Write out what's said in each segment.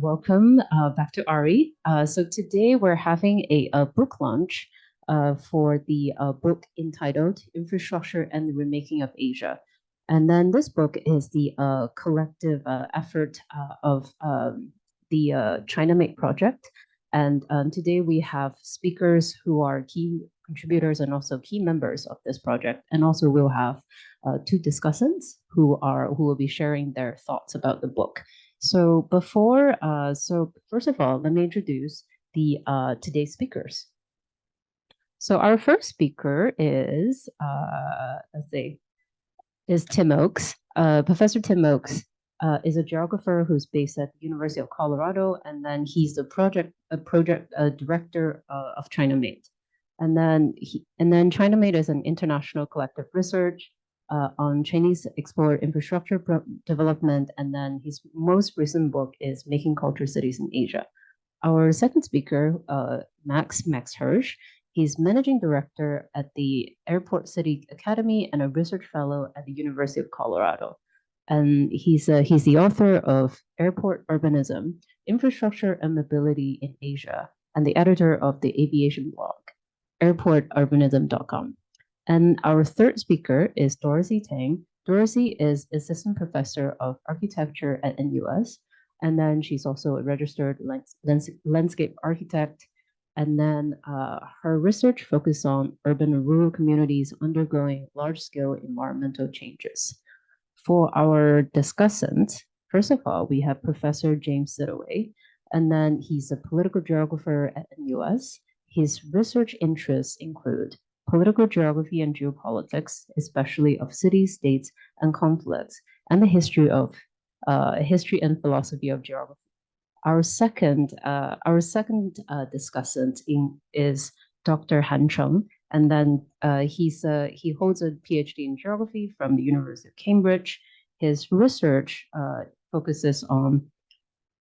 welcome back to Ari. So today we're having a book launch for the book entitled Infrastructure and the Remaking of Asia. And then this book is the collective effort of the China-made project. And today we have speakers who are key contributors and also key members of this project. And also we'll have two discussants who will be sharing their thoughts about the book. So first of all, let me introduce the today's speakers. So our first speaker is Tim Oakes. Professor Tim Oakes is a geographer who's based at the University of Colorado, and then he's the project director of ChinaMade. And then ChinaMade is an international collective research on Chinese explored infrastructure development, and then his most recent book is Making Culture Cities in Asia. Our second speaker, Max Hirsch, he's managing director at the Airport City Academy and a research fellow at the University of Colorado. And he's the author of Airport Urbanism, Infrastructure and Mobility in Asia, and the editor of the aviation blog, airporturbanism.com. And our third speaker is Dorothy Tang. Dorothy is assistant professor of architecture at NUS, and then she's also a registered landscape architect. And then her research focuses on urban and rural communities undergoing large-scale environmental changes. For our discussants, first of all, we have Professor James 𝗔𝗕𝗦𝗧𝗥𝗔𝗖𝗧, and then he's a political geographer at NUS. His research interests include political geography and geopolitics, especially of cities, states, and conflicts, and the history and philosophy of geography. Our second discussant is Dr. Han Cheng, and then he holds a PhD in geography from the University of Cambridge. His research focuses on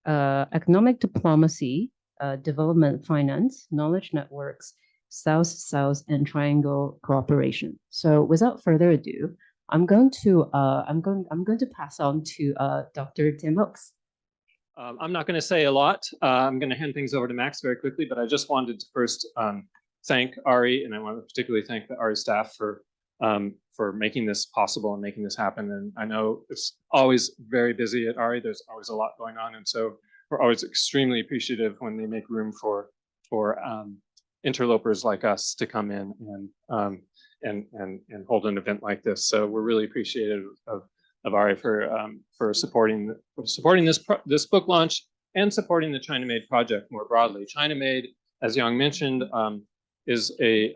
economic diplomacy, development finance, knowledge networks, South-South and Triangle cooperation. So without further ado, I'm going to pass on to Dr. Tim Oakes. I'm not going to say a lot. I'm going to hand things over to Max very quickly, but I just wanted to first thank Ari, and I want to particularly thank the Ari staff for making this possible and making this happen. And I know it's always very busy at Ari. There's always a lot going on, and so we're always extremely appreciative when they make room for interlopers like us to come in and hold an event like this. So we're really appreciative of Ari for supporting this book launch and supporting the ChinaMade project more broadly. ChinaMade, as Yang mentioned, is a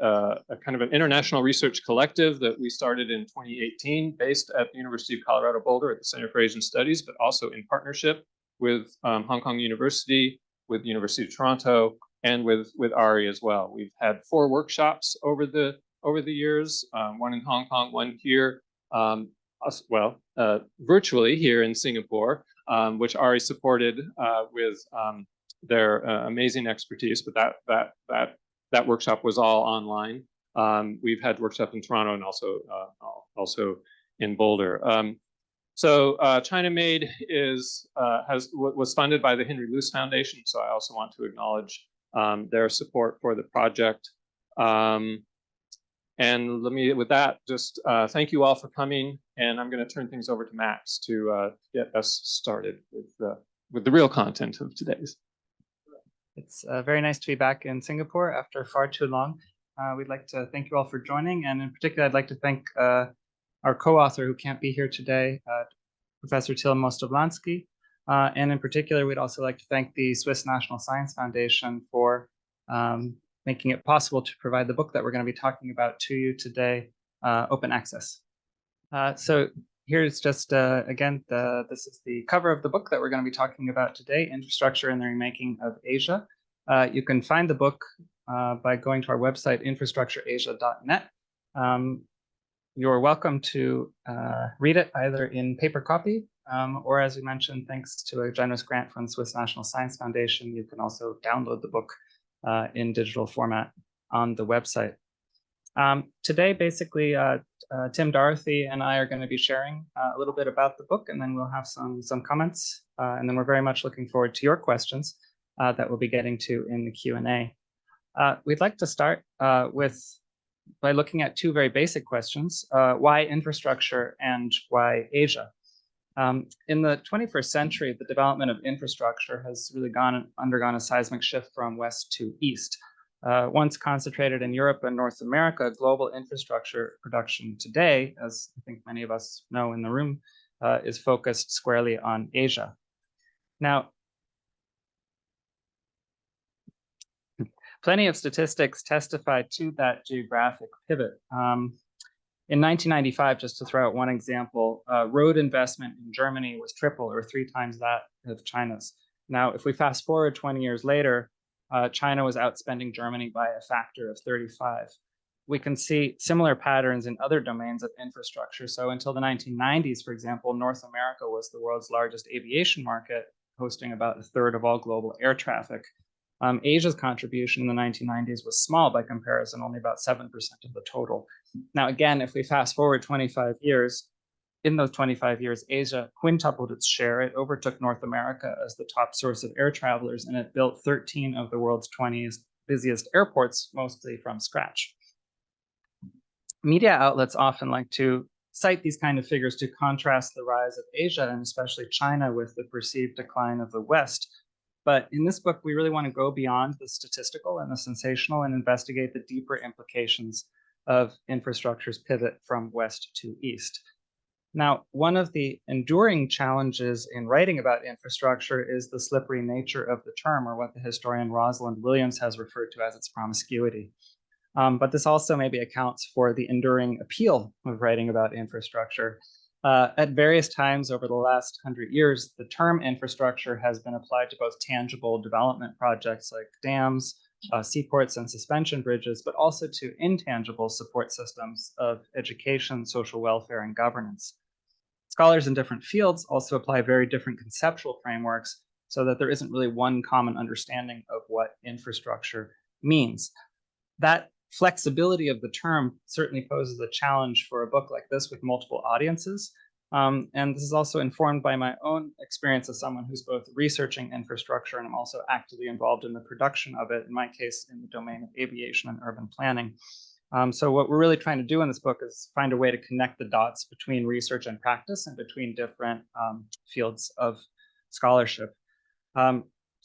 kind of an international research collective that we started in 2018, based at the University of Colorado Boulder at the Center for Asian Studies, but also in partnership with Hong Kong University, with the University of Toronto, and with Ari as well. We've had 4 workshops over the years, one in Hong Kong, one here, virtually here in Singapore, which Ari supported with their amazing expertise. But that workshop was all online. We've had workshops in Toronto and also in Boulder. So ChinaMade was funded by the Henry Luce Foundation. So I also want to acknowledge their support for the project. And with that, just thank you all for coming. And I'm going to turn things over to Max to get us started with the real content of today's. It's very nice to be back in Singapore after far too long. We'd like to thank you all for joining. And in particular, I'd like to thank our co-author who can't be here today, Professor 𝗔𝗕𝗦𝗧𝗥𝗔𝗖𝗧. And in particular, we'd also like to thank the Swiss National Science Foundation for making it possible to provide the book that we're going to be talking about to you today, open access. So here's just, again, this is the cover of the book that we're going to be talking about today, Infrastructure and the Remaking of Asia. You can find the book by going to our website, infrastructureasia.net. You're welcome to read it either in paper copy, or as we mentioned, thanks to a generous grant from the Swiss National Science Foundation, you can also download the book in digital format on the website. Today, basically, 𝗔𝗕𝗦𝗧𝗥𝗔𝗖𝗧 and I are going to be sharing a little bit about the book, and then we'll have some comments, and then we're very much looking forward to your questions that we'll be getting to in the Q&A. We'd like to start by looking at two very basic questions: why infrastructure and why Asia? In the 21st century, the development of infrastructure has really undergone a seismic shift from west to east. Once concentrated in Europe and North America, global infrastructure production today, as I think many of us know in the room, is focused squarely on Asia. Now, plenty of statistics testify to that geographic pivot. In 1995, just to throw out one example, road investment in Germany was triple or 3 times that of China's. Now, if we fast forward 20 years later, China was outspending Germany by a factor of 35. We can see similar patterns in other domains of infrastructure. So until the 1990s, for example, North America was the world's largest aviation market, hosting about 1/3 of all global air traffic. Asia's contribution in the 1990s was small by comparison, only about 7% of the total. Now, again, if we fast forward 25 years, in those 25 years, Asia quintupled its share. It overtook North America as the top source of air travelers, and it built 13 of the world's 20 busiest airports, mostly from scratch. Media outlets often like to cite these kind of figures to contrast the rise of Asia, and especially China, with the perceived decline of the West. But in this book, we really want to go beyond the statistical and the sensational and investigate the deeper implications of infrastructure's pivot from west to east. Now, one of the enduring challenges in writing about infrastructure is the slippery nature of the term, or what the historian Rosalind Williams has referred to as its promiscuity. But this also maybe accounts for the enduring appeal of writing about infrastructure. At various times over the last 100 years, the term infrastructure has been applied to both tangible development projects like dams, seaports, and suspension bridges, but also to intangible support systems of education, social welfare, and governance. Scholars in different fields also apply very different conceptual frameworks, so that there isn't really one common understanding of what infrastructure means. That flexibility of the term certainly poses a challenge for a book like this with multiple audiences. And this is also informed by my own experience as someone who's both researching infrastructure and I'm also actively involved in the production of it, in my case, in the domain of aviation and urban planning. So what we're really trying to do in this book is find a way to connect the dots between research and practice and between different fields of scholarship.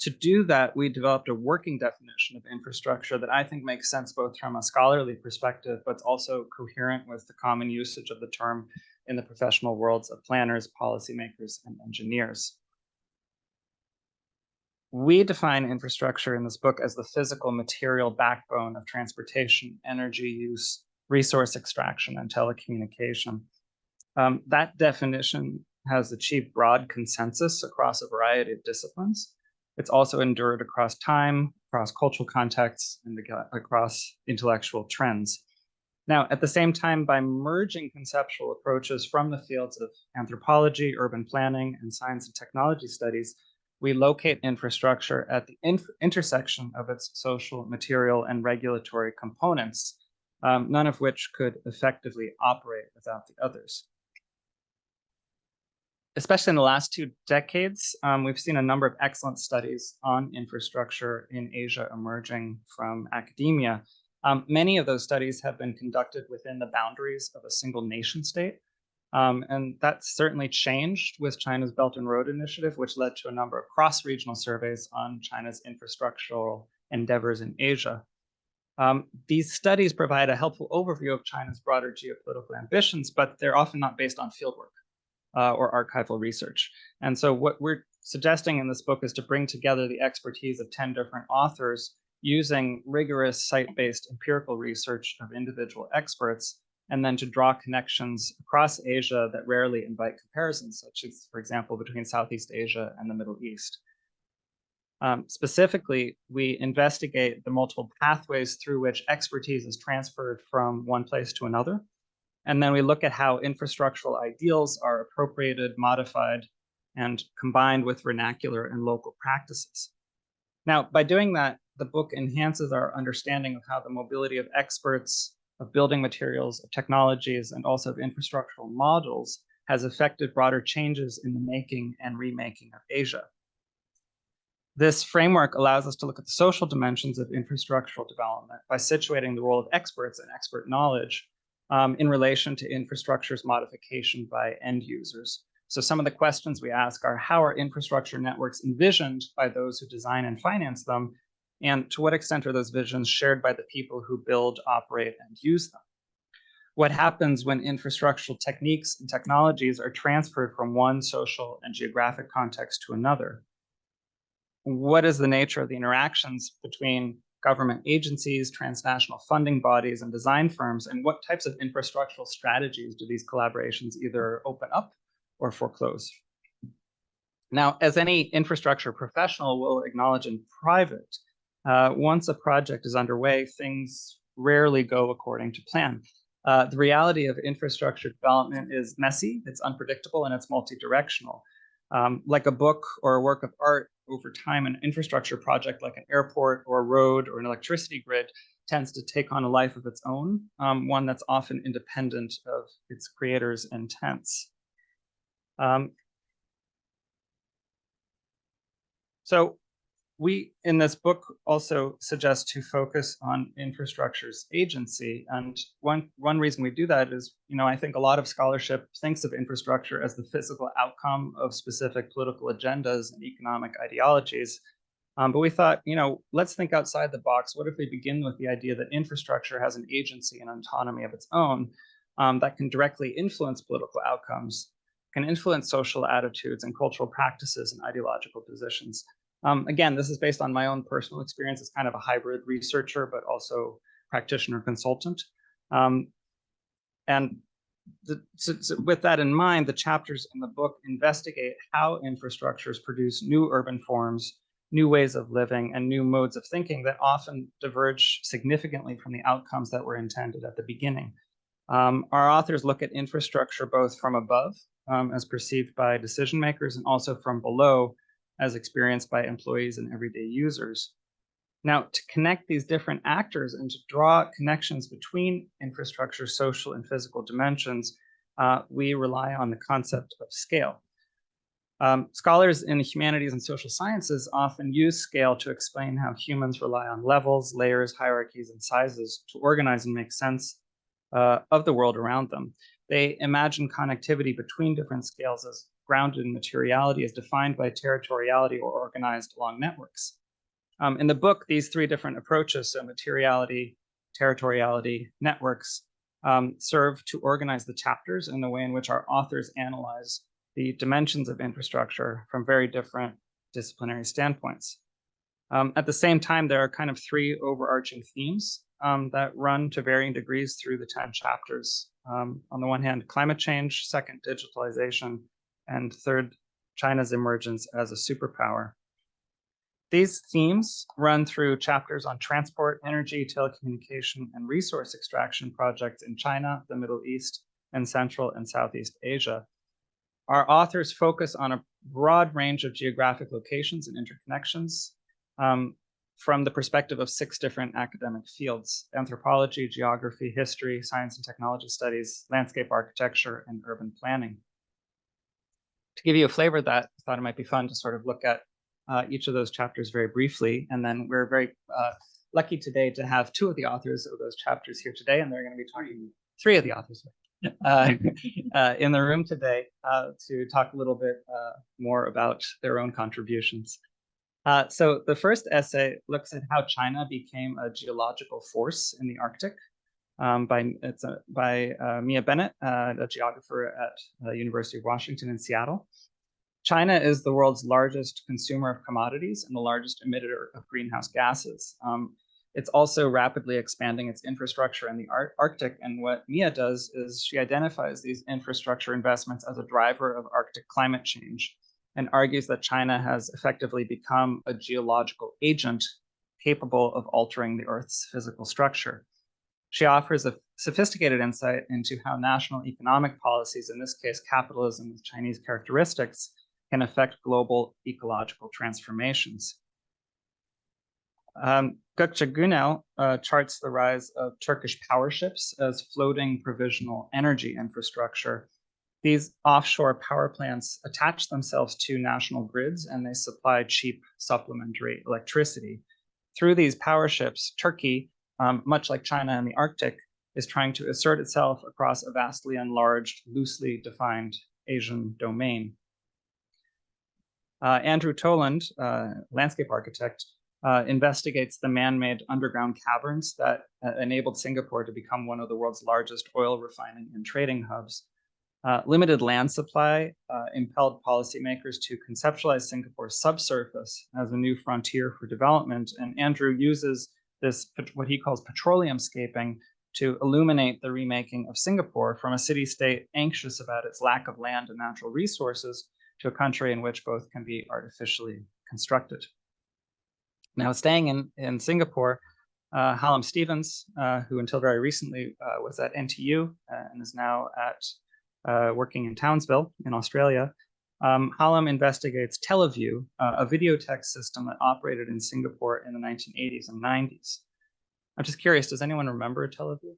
To do that, we developed a working definition of infrastructure that I think makes sense both from a scholarly perspective, but also coherent with the common usage of the term in the professional worlds of planners, policymakers, and engineers. We define infrastructure in this book as the physical material backbone of transportation, energy use, resource extraction, and telecommunication. That definition has achieved broad consensus across a variety of disciplines. It's also endured across time, across cultural contexts, and across intellectual trends. Now, at the same time, by merging conceptual approaches from the fields of anthropology, urban planning, and science and technology studies, we locate infrastructure at the intersection of its social, material, and regulatory components, none of which could effectively operate without the others. Especially in the last 2 decades, we've seen a number of excellent studies on infrastructure in Asia emerging from academia. Many of those studies have been conducted within the boundaries of a single nation state. And that's certainly changed with China's Belt and Road Initiative, which led to a number of cross-regional surveys on China's infrastructural endeavors in Asia. These studies provide a helpful overview of China's broader geopolitical ambitions, but they're often not based on fieldwork or archival research. And so what we're suggesting in this book is to bring together the expertise of 10 different authors using rigorous site-based empirical research of individual experts, and then to draw connections across Asia that rarely invite comparisons, such as, for example, between Southeast Asia and the Middle East. Specifically, we investigate the multiple pathways through which expertise is transferred from one place to another. And then we look at how infrastructural ideals are appropriated, modified, and combined with vernacular and local practices. Now, by doing that, the book enhances our understanding of how the mobility of experts of building materials, of technologies, and also of infrastructural models has affected broader changes in the making and remaking of Asia. This framework allows us to look at the social dimensions of infrastructural development by situating the role of experts and expert knowledge in relation to infrastructure's modification by end users. So some of the questions we ask are, how are infrastructure networks envisioned by those who design and finance them? And to what extent are those visions shared by the people who build, operate, and use them? What happens when infrastructural techniques and technologies are transferred from one social and geographic context to another? What is the nature of the interactions between government agencies, transnational funding bodies, and design firms? And what types of infrastructural strategies do these collaborations either open up or foreclose? Now, as any infrastructure professional will acknowledge in private, once a project is underway, things rarely go according to plan. The reality of infrastructure development is messy, it's unpredictable, and it's multi-directional. Like a book or a work of art, over time, an infrastructure project like an airport or a road or an electricity grid tends to take on a life of its own, one that's often independent of its creator's intents. So we, in this book, also suggest to focus on infrastructure's agency. And one reason we do that is, I think a lot of scholarship thinks of infrastructure as the physical outcome of specific political agendas and economic ideologies. But we thought, let's think outside the box. What if we begin with the idea that infrastructure has an agency and autonomy of its own that can directly influence political outcomes, can influence social attitudes and cultural practices and ideological positions? Again, this is based on my own personal experience as kind of a hybrid researcher, but also practitioner consultant. With that in mind, the chapters in the book investigate how infrastructures produce new urban forms, new ways of living, and new modes of thinking that often diverge significantly from the outcomes that were intended at the beginning. Our authors look at infrastructure both from above, as perceived by decision makers, and also from below, as experienced by employees and everyday users. Now, to connect these different actors and to draw connections between infrastructure, social, and physical dimensions, we rely on the concept of scale. Scholars in the humanities and social sciences often use scale to explain how humans rely on levels, layers, hierarchies, and sizes to organize and make sense of the world around them. They imagine connectivity between different scales as grounded in materiality, as defined by territoriality or organized along networks. In the book, these three different approaches, so materiality, territoriality, networks, serve to organize the chapters in the way in which our authors analyze the dimensions of infrastructure from very different disciplinary standpoints. At the same time, there are kind of three overarching themes that run to varying degrees through the 10 chapters. On the one hand, climate change, second, digitalization, and third, China's emergence as a superpower. These themes run through chapters on transport, energy, telecommunication, and resource extraction projects in China, the Middle East, and Central and Southeast Asia. Our authors focus on a broad range of geographic locations and interconnections from the perspective of 6 different academic fields: anthropology, geography, history, science and technology studies, landscape architecture, and urban planning. To give you a flavor of that, I thought it might be fun to sort of look at each of those chapters very briefly. And then we're very lucky today to have 2 of the authors of those chapters here today, and they're going to be talking 3 of the authors in the room today to talk a little bit more about their own contributions. So the first essay looks at how China became a geological force in the Arctic by Mia Bennett, a geographer at the University of Washington in Seattle. China is the world's largest consumer of commodities and the largest emitter of greenhouse gases. It's also rapidly expanding its infrastructure in the Arctic. And what Mia does is she identifies these infrastructure investments as a driver of Arctic climate change and argues that China has effectively become a geological agent capable of altering the Earth's physical structure. She offers a sophisticated insight into how national economic policies, in this case, capitalism with Chinese characteristics, can affect global ecological transformations. 𝗔𝗕𝗦𝗧𝗥𝗔𝗖𝗧 charts the rise of Turkish power ships as floating provisional energy infrastructure. These offshore power plants attach themselves to national grids and they supply cheap supplementary electricity. Through these power ships, Turkey, much like China in the Arctic, is trying to assert itself across a vastly enlarged, loosely defined Asian domain. Andrew Toland, landscape architect, investigates the man-made underground caverns that enabled Singapore to become one of the world's largest oil refining and trading hubs. Limited land supply impelled policymakers to conceptualize Singapore's subsurface as a new frontier for development. And Andrew uses this, what he calls petroleumscaping, to illuminate the remaking of Singapore from a city-state anxious about its lack of land and natural resources to a country in which both can be artificially constructed. Now, staying in Singapore, Hallam Stevens, who until very recently was at NTU and is now at working in Townsville in Australia, Hallam investigates Teleview, a video text system that operated in Singapore in the 1980s and 90s. I'm just curious, does anyone remember Teleview?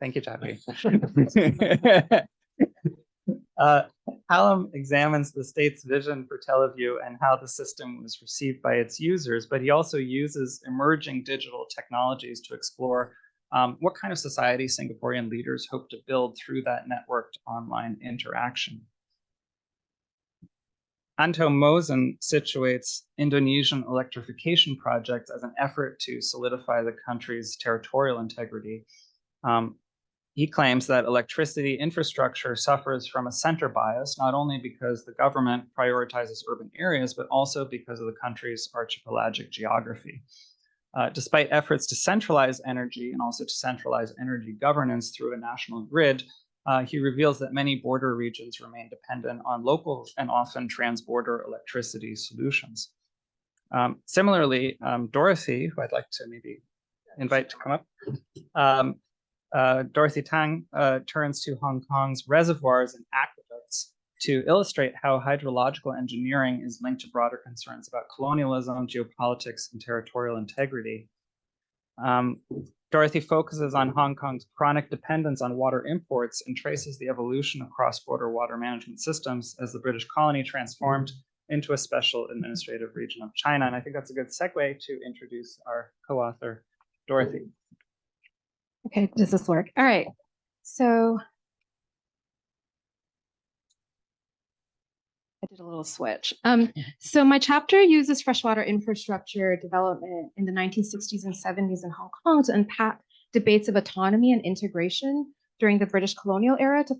Thank you, Jackie. Hallam examines the state's vision for Teleview and how the system was received by its users, but he also uses emerging digital technologies to explore what kind of society Singaporean leaders hope to build through that networked online interaction. Anto Mosen situates Indonesian electrification projects as an effort to solidify the country's territorial integrity. He claims that electricity infrastructure suffers from a center bias, not only because the government prioritizes urban areas, but also because of the country's archipelagic geography. Despite efforts to centralize energy and also to centralize energy governance through a national grid, he reveals that many border regions remain dependent on local and often transborder electricity solutions. Similarly, Dorothy, who I'd like to maybe invite to come up, Dorothy Tang turns to Hong Kong's reservoirs and aqueducts to illustrate how hydrological engineering is linked to broader concerns about colonialism, geopolitics, and territorial integrity. Dorothy focuses on Hong Kong's chronic dependence on water imports and traces the evolution of cross-border water management systems as the British colony transformed into a special administrative region of China. And I think that's a good segue to introduce our co-author, Dorothy. Okay, does this work? All right, so I did a little switch. So my chapter uses freshwater infrastructure development in the 1960s and 70s in Hong Kong to unpack debates of autonomy and integration during the British colonial era to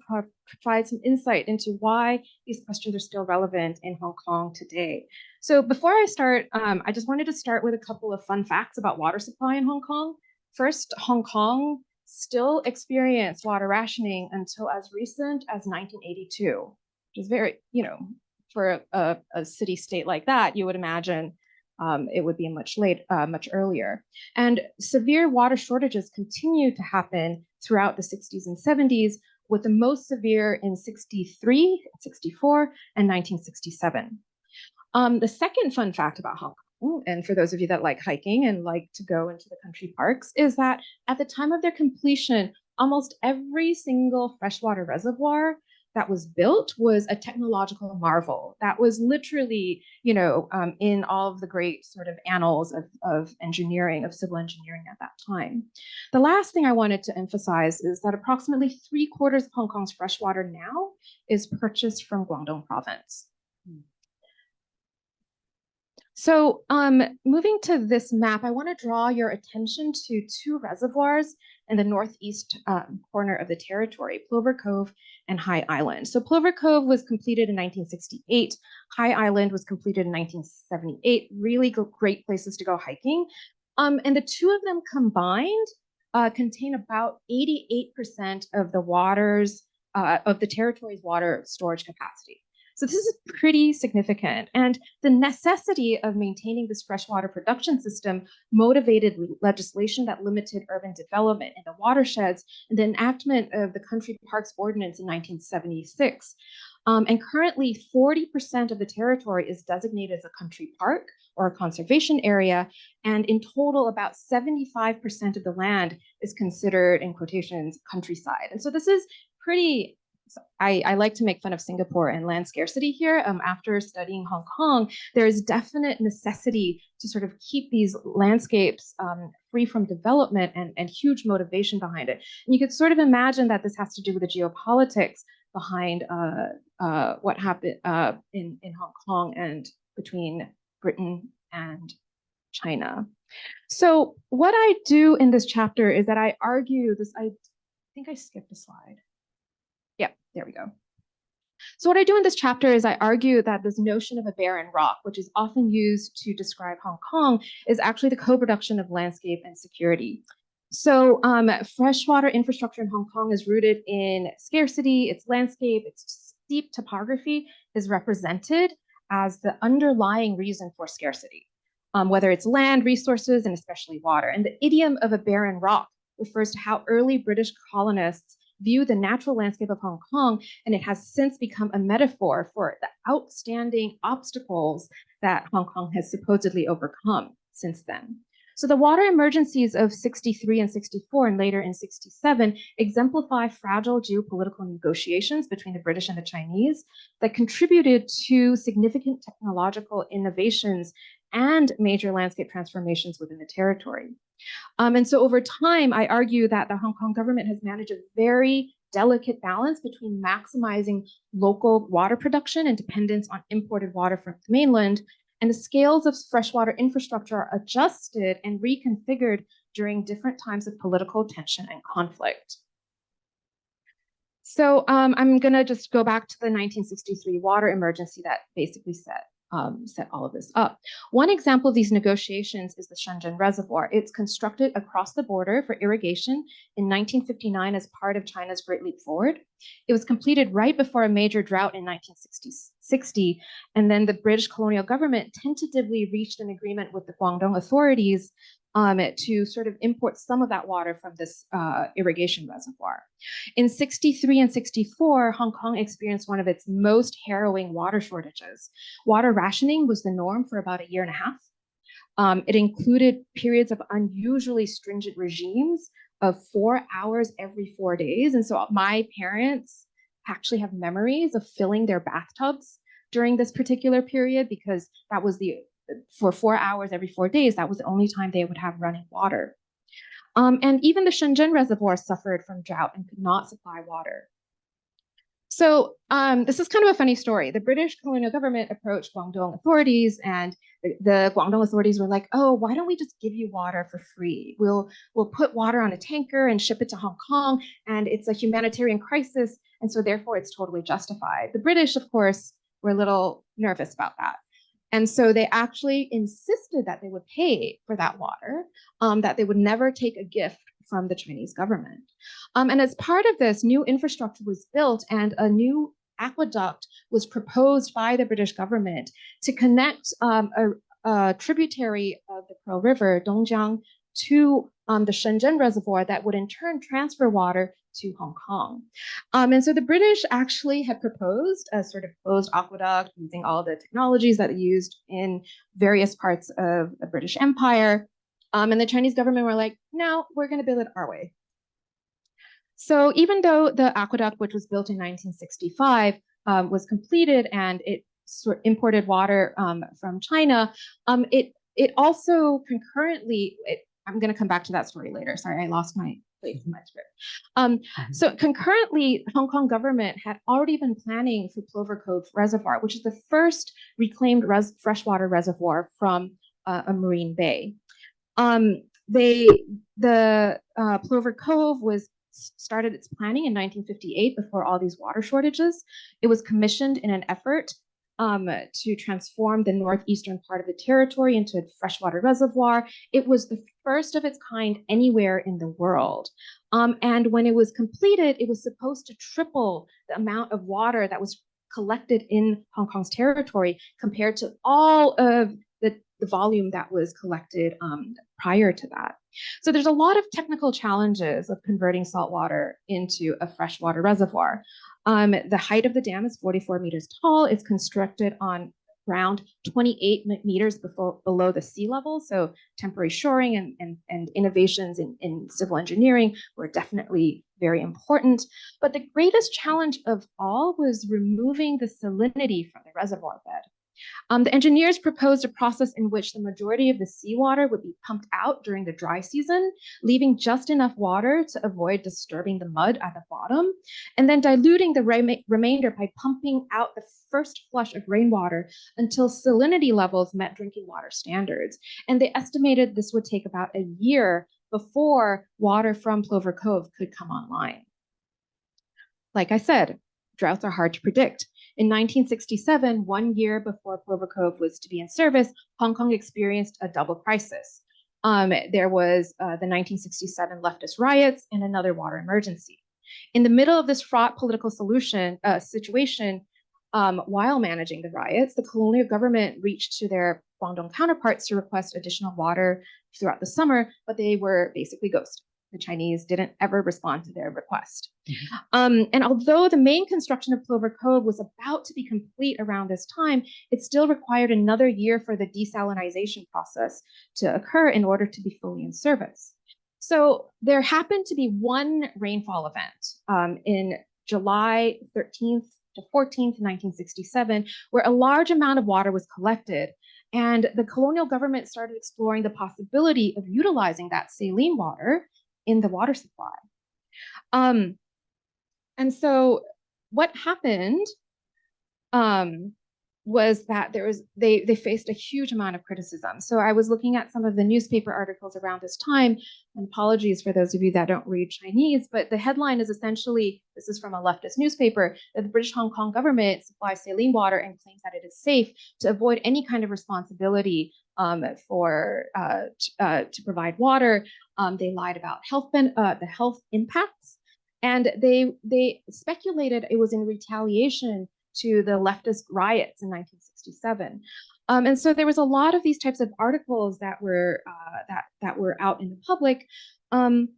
provide some insight into why these questions are still relevant in Hong Kong today. So before I start, I just wanted to start with a couple of fun facts about water supply in Hong Kong. First, Hong Kong still experienced water rationing until as recent as 1982, which is very, for a city state like that, you would imagine it would be much earlier. And severe water shortages continue to happen throughout the 60s and 70s, with the most severe in 63, 64, and 1967. The second fun fact about Hong Kong, and for those of you that like hiking and like to go into the country parks, is that at the time of their completion, almost every single freshwater reservoir that was built was a technological marvel. That was literally, in all of the great sort of annals of engineering, of civil engineering at that time. The last thing I wanted to emphasize is that approximately 3/4 of Hong Kong's freshwater now is purchased from Guangdong province. So moving to this map, I want to draw your attention to two reservoirs in the northeast corner of the territory, Plover Cove and High Island. So Plover Cove was completed in 1968. High Island was completed in 1978. Really great places to go hiking. And the two of them combined contain about 88% of the of the territory's water storage capacity. So this is pretty significant. And the necessity of maintaining this freshwater production system motivated legislation that limited urban development in the watersheds and the enactment of the Country Parks Ordinance in 1976. And currently 40% of the territory is designated as a country park or a conservation area. And in total, about 75% of the land is considered, in quotations, countryside. And so this is pretty, I like to make fun of Singapore and land scarcity here. After studying Hong Kong, there is definite necessity to sort of keep these landscapes free from development and huge motivation behind it. And you could sort of imagine that this has to do with the geopolitics behind what happened in Hong Kong and between Britain and China. So what I do in this chapter is that I argue this, I think I skipped a slide. Yeah, there we go. So what I do in this chapter is I argue that this notion of a barren rock, which is often used to describe Hong Kong, is actually the co-production of landscape and security. So freshwater infrastructure in Hong Kong is rooted in scarcity, its landscape, its steep topography is represented as the underlying reason for scarcity, whether it's land, resources, and especially water. And the idiom of a barren rock refers to how early British colonists view the natural landscape of Hong Kong, and it has since become a metaphor for the outstanding obstacles that Hong Kong has supposedly overcome since then. So the water emergencies of 63 and 64 and later in 67 exemplify fragile geopolitical negotiations between the British and the Chinese that contributed to significant technological innovations and major landscape transformations within the territory. And so over time, I argue that the Hong Kong government has managed a very delicate balance between maximizing local water production and dependence on imported water from the mainland, and the scales of freshwater infrastructure are adjusted and reconfigured during different times of political tension and conflict. So I'm gonna just go back to the 1963 water emergency that basically set all of this up. One example of these negotiations is the 𝗔𝗕𝗦𝗧𝗥𝗔𝗖𝗧 Reservoir. It's constructed across the border for irrigation in 1959 as part of China's Great Leap Forward. It was completed right before a major drought in 1960, and then the British colonial government tentatively reached an agreement with the Guangdong authorities to sort of import some of that water from this irrigation reservoir. In 63 and 64, Hong Kong experienced one of its most harrowing water shortages. Water rationing was the norm for about a year and a half. It included periods of unusually stringent regimes of 4 hours every 4 days. And so my parents actually have memories of filling their bathtubs during this particular period because that was for 4 hours every 4 days, that was the only time they would have running water. And even the 𝗔𝗕𝗦𝗧𝗥𝗔𝗖𝗧 Reservoir suffered from drought and could not supply water. So this is kind of a funny story. The British colonial government approached Guangdong authorities, and the Guangdong authorities were like, oh, why don't we just give you water for free? We'll put water on a tanker and ship it to Hong Kong, and it's a humanitarian crisis, and so therefore it's totally justified. The British, of course, were a little nervous about that. And so they actually insisted that they would pay for that water, that they would never take a gift from the Chinese government. And as part of this, new infrastructure was built and a new aqueduct was proposed by the British government to connect a tributary of the Pearl River, Dongjiang, to the 𝗔𝗕𝗦𝗧𝗥𝗔𝗖𝗧 Reservoir that would in turn transfer water to Hong Kong. And so the British actually had proposed a sort of closed aqueduct using all the technologies that they used in various parts of the British Empire. And the Chinese government were like, no, we're going to build it our way. So even though the aqueduct, which was built in 1965, was completed and it imported water from China, it also concurrently, I'm going to come back to that story later. Sorry, I lost my place in my script. So concurrently, Hong Kong government had already been planning for Plover Cove Reservoir, which is the first reclaimed freshwater reservoir from a marine bay. The Plover Cove started its planning in 1958 before all these water shortages. It was commissioned in an effort to transform the northeastern part of the territory into a freshwater reservoir. It was the first of its kind anywhere in the world. And when it was completed, it was supposed to triple the amount of water that was collected in Hong Kong's territory compared to all of the volume that was collected prior to that. So there's a lot of technical challenges of converting saltwater into a freshwater reservoir. The height of the dam is 44 meters tall. It's constructed on ground 28 meters below the sea level. So temporary shoring and innovations in civil engineering were definitely very important. But the greatest challenge of all was removing the salinity from the reservoir bed. The engineers proposed a process in which the majority of the seawater would be pumped out during the dry season, leaving just enough water to avoid disturbing the mud at the bottom, and then diluting the remainder by pumping out the first flush of rainwater until salinity levels met drinking water standards. And they estimated this would take about a year before water from Plover Cove could come online. Like I said, droughts are hard to predict. In 1967, 1 year before Plover Cove was to be in service, Hong Kong experienced a double crisis. There was the 1967 leftist riots and another water emergency. In the middle of this fraught political situation, while managing the riots, the colonial government reached to their Guangdong counterparts to request additional water throughout the summer, but they were basically ghosted. The Chinese didn't ever respond to their request. And although the main construction of Plover Cove was about to be complete around this time, it still required another year for the desalinization process to occur in order to be fully in service. So there happened to be one rainfall event in July 13th to 14th, 1967, where a large amount of water was collected. And the colonial government started exploring the possibility of utilizing that saline water in the water supply. And so what happened was that they faced a huge amount of criticism. So I was looking at some of the newspaper articles around this time, and apologies for those of you that don't read Chinese, but the headline is essentially, this is from a leftist newspaper, that the British Hong Kong government supplies saline water and claims that it is safe to avoid any kind of responsibility to provide water. They lied about the health impacts, and they speculated it was in retaliation to the leftist riots in 1967. And so there was a lot of these types of articles that were out in the public. And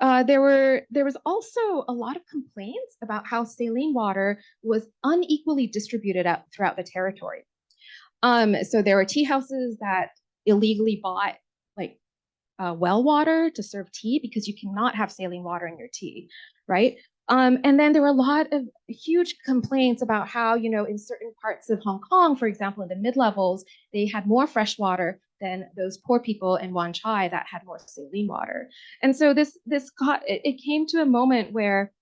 there was also a lot of complaints about how saline water was unequally distributed throughout the territory. So there were tea houses that illegally bought like well water to serve tea because you cannot have saline water in your tea, right? And then there were a lot of huge complaints about how, in certain parts of Hong Kong, for example, in the mid-levels, they had more fresh water than those poor people in Wan Chai that had more saline water. And so it came to a moment where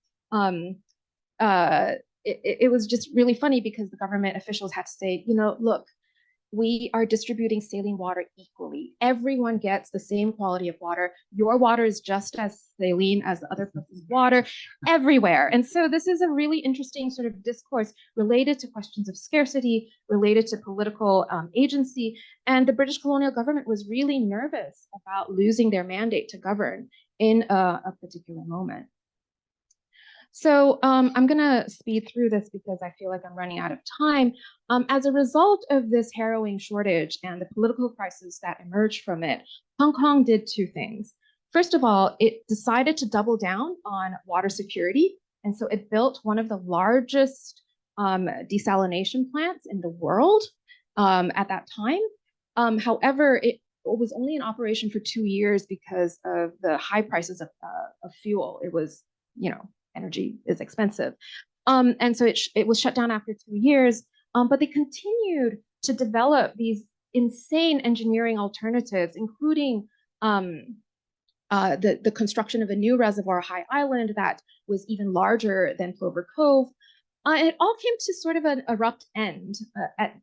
it was just really funny because the government officials had to say, look, we are distributing saline water equally. Everyone gets the same quality of water. Your water is just as saline as the other person's water everywhere. And so this is a really interesting sort of discourse related to questions of scarcity, related to political agency. And the British colonial government was really nervous about losing their mandate to govern in a particular moment. So I'm going to speed through this because I feel like I'm running out of time. As a result of this harrowing shortage and the political crisis that emerged from it, Hong Kong did two things. First of all, it decided to double down on water security. And so it built one of the largest desalination plants in the world at that time. However, it was only in operation for 2 years because of the high prices of fuel. It was, energy is expensive. And so it was shut down after 2 years, but they continued to develop these insane engineering alternatives, including the construction of a new reservoir, High Island, that was even larger than Plover Cove. It all came to sort of an abrupt end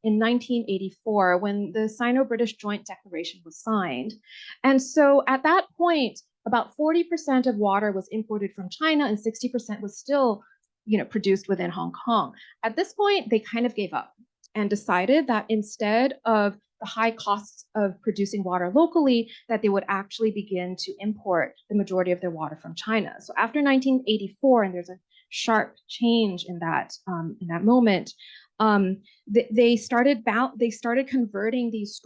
in 1984 when the Sino-British Joint Declaration was signed. And so at that point, about 40% of water was imported from China and 60% was still, produced within Hong Kong. At this point, they kind of gave up and decided that instead of the high costs of producing water locally, that they would actually begin to import the majority of their water from China. So after 1984, and there's a sharp change in that moment, They started converting these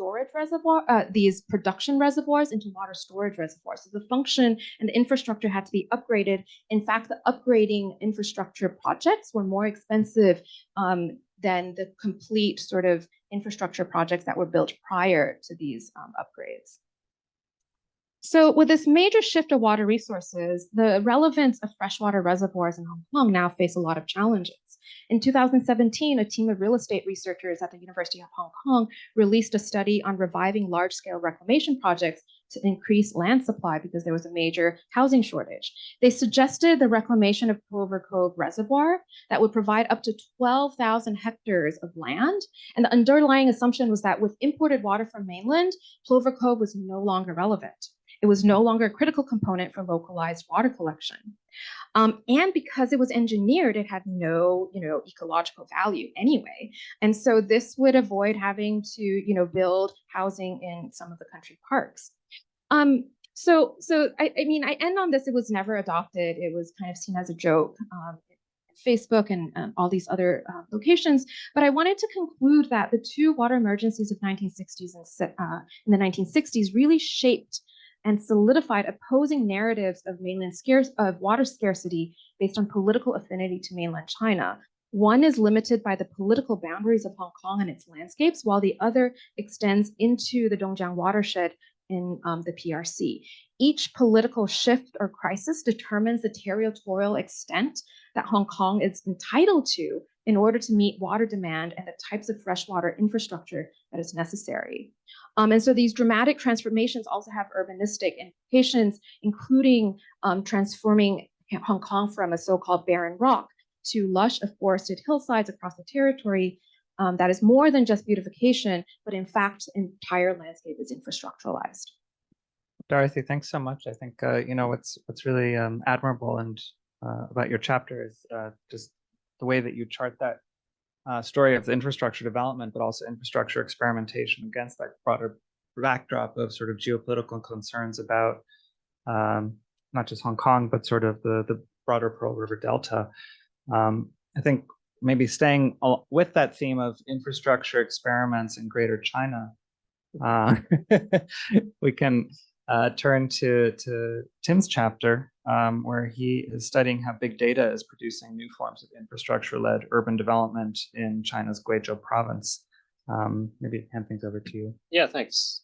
these production reservoirs into water storage reservoirs. So the function and the infrastructure had to be upgraded. In fact, the upgrading infrastructure projects were more expensive than the complete sort of infrastructure projects that were built prior to these upgrades. So with this major shift of water resources, the relevance of freshwater reservoirs in Hong Kong now face a lot of challenges. In 2017, a team of real estate researchers at the University of Hong Kong released a study on reviving large-scale reclamation projects to increase land supply because there was a major housing shortage. They suggested the reclamation of Plover Cove Reservoir that would provide up to 12,000 hectares of land. And the underlying assumption was that with imported water from mainland, Plover Cove was no longer relevant. It was no longer a critical component for localized water collection. And because it was engineered, it had no, ecological value anyway. And so this would avoid having to, build housing in some of the country parks. So I mean, I end on this. It was never adopted. It was kind of seen as a joke. Facebook and all these other locations. But I wanted to conclude that the two water emergencies of 1960s and in the 1960s really shaped and solidified opposing narratives of water scarcity based on political affinity to mainland China. One is limited by the political boundaries of Hong Kong and its landscapes, while the other extends into the Dongjiang watershed in the PRC. Each political shift or crisis determines the territorial extent that Hong Kong is entitled to in order to meet water demand and the types of freshwater infrastructure that is necessary. And so these dramatic transformations also have urbanistic implications, including transforming Hong Kong from a so-called barren rock to lush afforested hillsides across the territory that is more than just beautification, but in fact, the entire landscape is infrastructuralized. Dorothy, thanks so much. I think what's really admirable and about your chapter is just the way that you chart that story of the infrastructure development, but also infrastructure experimentation against that broader backdrop of sort of geopolitical concerns about not just Hong Kong, but sort of the broader Pearl River Delta. I think maybe staying with that theme of infrastructure experiments in Greater China, we can turn to Tim's chapter, where he is studying how big data is producing new forms of infrastructure-led urban development in China's Guizhou province. Maybe hand things over to you. Yeah, thanks.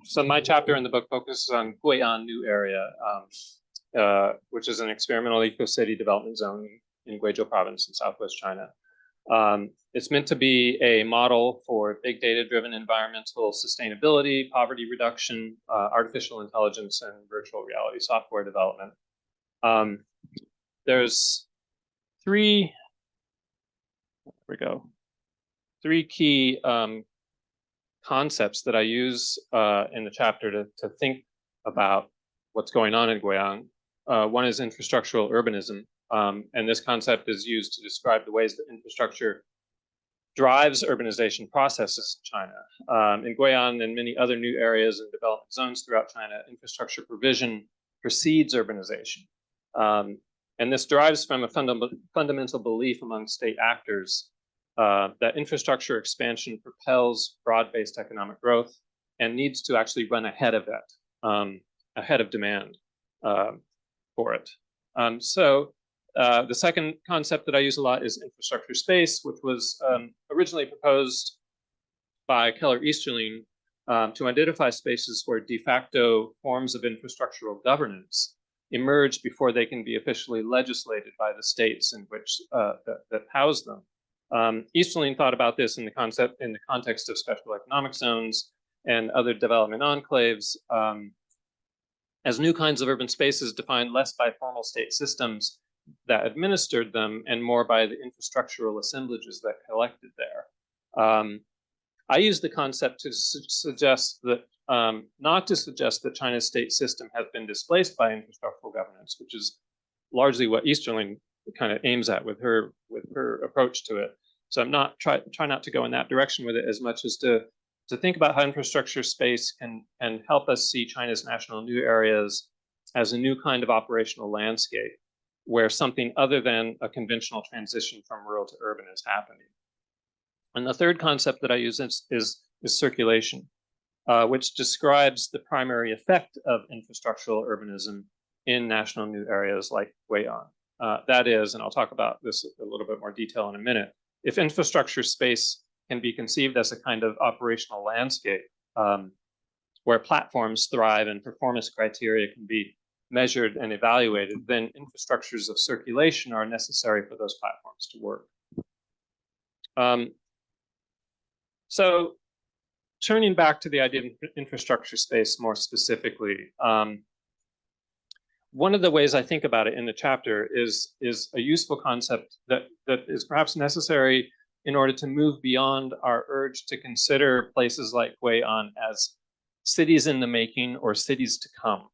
So my chapter in the book focuses on Guiyang New Area, which is an experimental eco-city development zone in Guizhou province in southwest China. It's meant to be a model for big data-driven environmental sustainability, poverty reduction, artificial intelligence, and virtual reality software development. There's three key concepts that I use in the chapter to think about what's going on in Guiyang. One is infrastructural urbanism. And this concept is used to describe the ways that infrastructure drives urbanization processes in China. In Guiyang and many other new areas and development zones throughout China, infrastructure provision precedes urbanization. And this derives from a fundamental belief among state actors that infrastructure expansion propels broad-based economic growth and needs to actually run ahead of that, ahead of demand for it. The second concept that I use a lot is infrastructure space, which was originally proposed by Keller Easterling to identify spaces where de facto forms of infrastructural governance emerge before they can be officially legislated by the states in which that house them. Easterling thought about this in the context of special economic zones and other development enclaves as new kinds of urban spaces defined less by formal state systems that administered them and more by the infrastructural assemblages that collected there. I use the concept to suggest that, not to suggest that China's state system has been displaced by infrastructural governance, which is largely what Easterling kind of aims at with her approach to it. So I'm not try not to go in that direction with it as much as to think about how infrastructure space can help us see China's national new areas as a new kind of operational landscape where something other than a conventional transition from rural to urban is happening. And the third concept that I use is circulation, which describes the primary effect of infrastructural urbanism in national new areas like Guian. That is, and I'll talk about this a little bit more detail in a minute, if infrastructure space can be conceived as a kind of operational landscape where platforms thrive and performance criteria can be measured and evaluated, then infrastructures of circulation are necessary for those platforms to work. So turning back to the idea of infrastructure space more specifically, one of the ways I think about it in the chapter is a useful concept that is perhaps necessary in order to move beyond our urge to consider places like Guian as cities in the making or cities to come.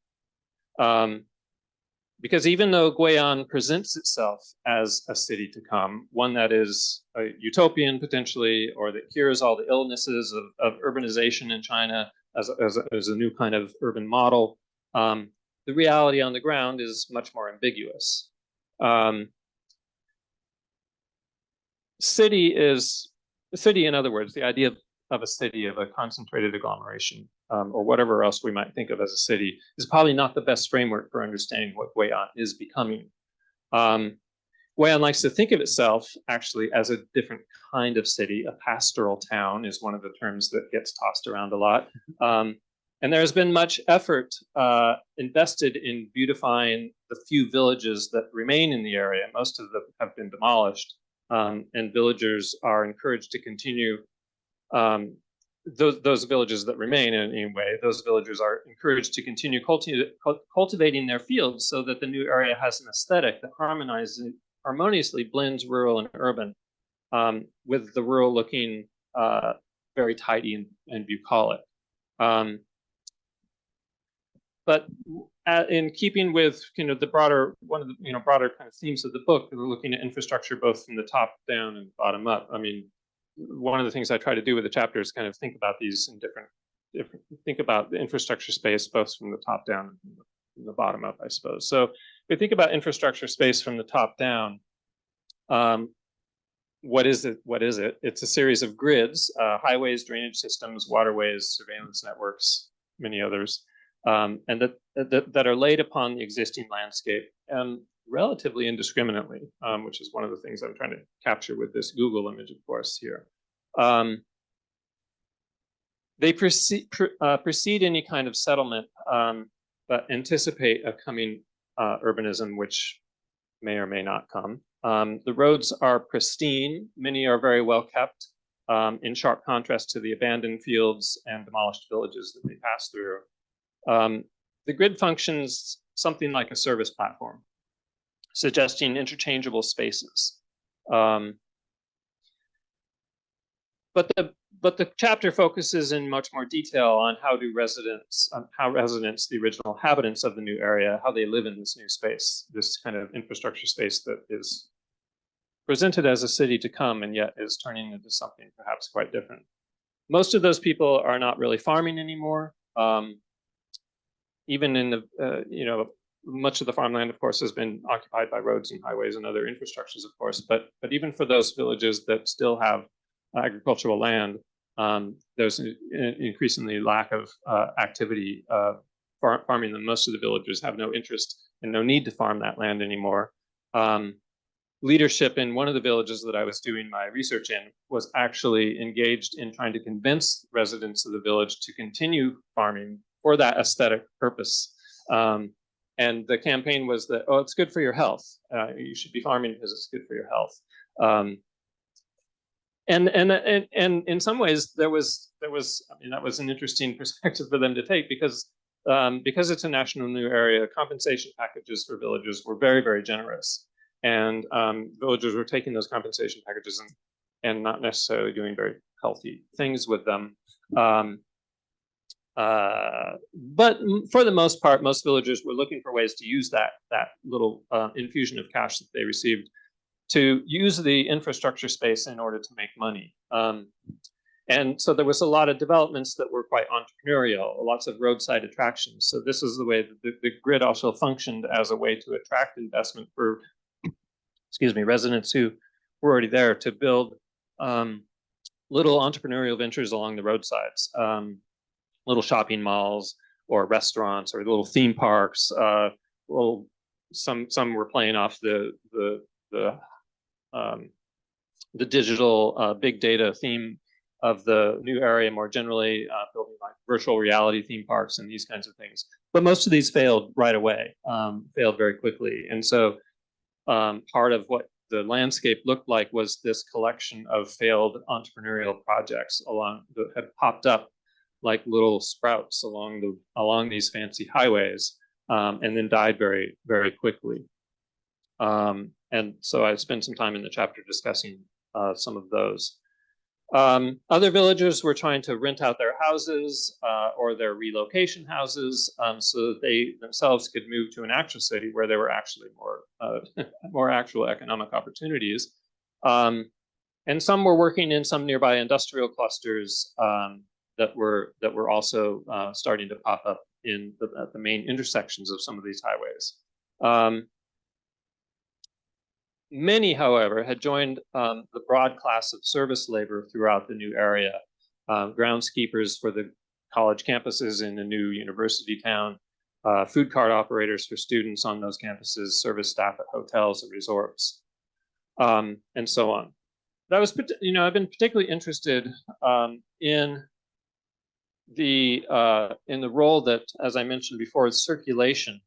Because even though Guian presents itself as a city to come, one that is a utopian potentially, or that cures all the illnesses of urbanization in China as a new kind of urban model, the reality on the ground is much more ambiguous. City, in other words, the idea of a city, of a concentrated agglomeration, or whatever else we might think of as a city, is probably not the best framework for understanding what Guian is becoming. Guian likes to think of itself actually as a different kind of city. A pastoral town is one of the terms that gets tossed around a lot. And there has been much effort invested in beautifying the few villages that remain in the area. Most of them have been demolished, and villagers are encouraged to continue those villages that remain anyway. Those villagers are encouraged to continue cultivating their fields so that the new area has an aesthetic that harmoniously blends rural and urban, with the rural looking very tidy and bucolic. But in keeping with the broader broader kind of themes of the book, we're looking at infrastructure both from the top down and bottom up. I mean, one of the things I try to do with the chapter is kind of think about these in different think about the infrastructure space both from the top down and from the bottom up, I suppose. So if we think about infrastructure space from the top down, what is it? It's a series of grids, highways, drainage systems, waterways, surveillance networks, many others. And that are laid upon the existing landscape relatively indiscriminately, which is one of the things I'm trying to capture with this Google image, of course, here. They precede any kind of settlement, but anticipate a coming urbanism, which may or may not come. The roads are pristine. Many are very well kept, in sharp contrast to the abandoned fields and demolished villages that they pass through. The grid functions something like a service platform, suggesting interchangeable spaces. But the chapter focuses in much more detail on how residents, the original inhabitants of the new area, how they live in this new space, this kind of infrastructure space that is presented as a city to come and yet is turning into something perhaps quite different. Most of those people are not really farming anymore. Even in the, much of the farmland, of course, has been occupied by roads and highways and other infrastructures, of course. But even for those villages that still have agricultural land, there's an increasingly lack of activity farming them. Most of the villagers have no interest and no need to farm that land anymore. Leadership in one of the villages that I was doing my research in was actually engaged in trying to convince residents of the village to continue farming for that aesthetic purpose. And the campaign was that, oh, it's good for your health. You should be farming because it's good for your health. And in some ways, that was an interesting perspective for them to take because it's a national new area, compensation packages for villagers were very, very generous. And villagers were taking those compensation packages and not necessarily doing very healthy things with them. But for the most part, most villagers were looking for ways to use that little infusion of cash that they received to use the infrastructure space in order to make money. And so there was a lot of developments that were quite entrepreneurial, lots of roadside attractions. So this is the way that the grid also functioned as a way to attract investment for, residents who were already there to build little entrepreneurial ventures along the roadsides, little shopping malls or restaurants or little theme parks. Well, some were playing off the digital big data theme of the new area more generally, building like virtual reality theme parks and these kinds of things. But most of these failed right away, failed very quickly. And so part of what the landscape looked like was this collection of failed entrepreneurial projects that had popped up like little sprouts along these fancy highways, and then died very, very quickly. And so I spent some time in the chapter discussing some of those. Other villagers were trying to rent out their houses or their relocation houses so that they themselves could move to an actual city where there were actually more actual economic opportunities. And some were working in some nearby industrial clusters that were also starting to pop up at the main intersections of some of these highways. Many, however, had joined the broad class of service labor throughout the new area, groundskeepers for the college campuses in the new university town, food cart operators for students on those campuses, service staff at hotels and resorts, and so on. That was, I've been particularly interested in the role that, as I mentioned before, circulation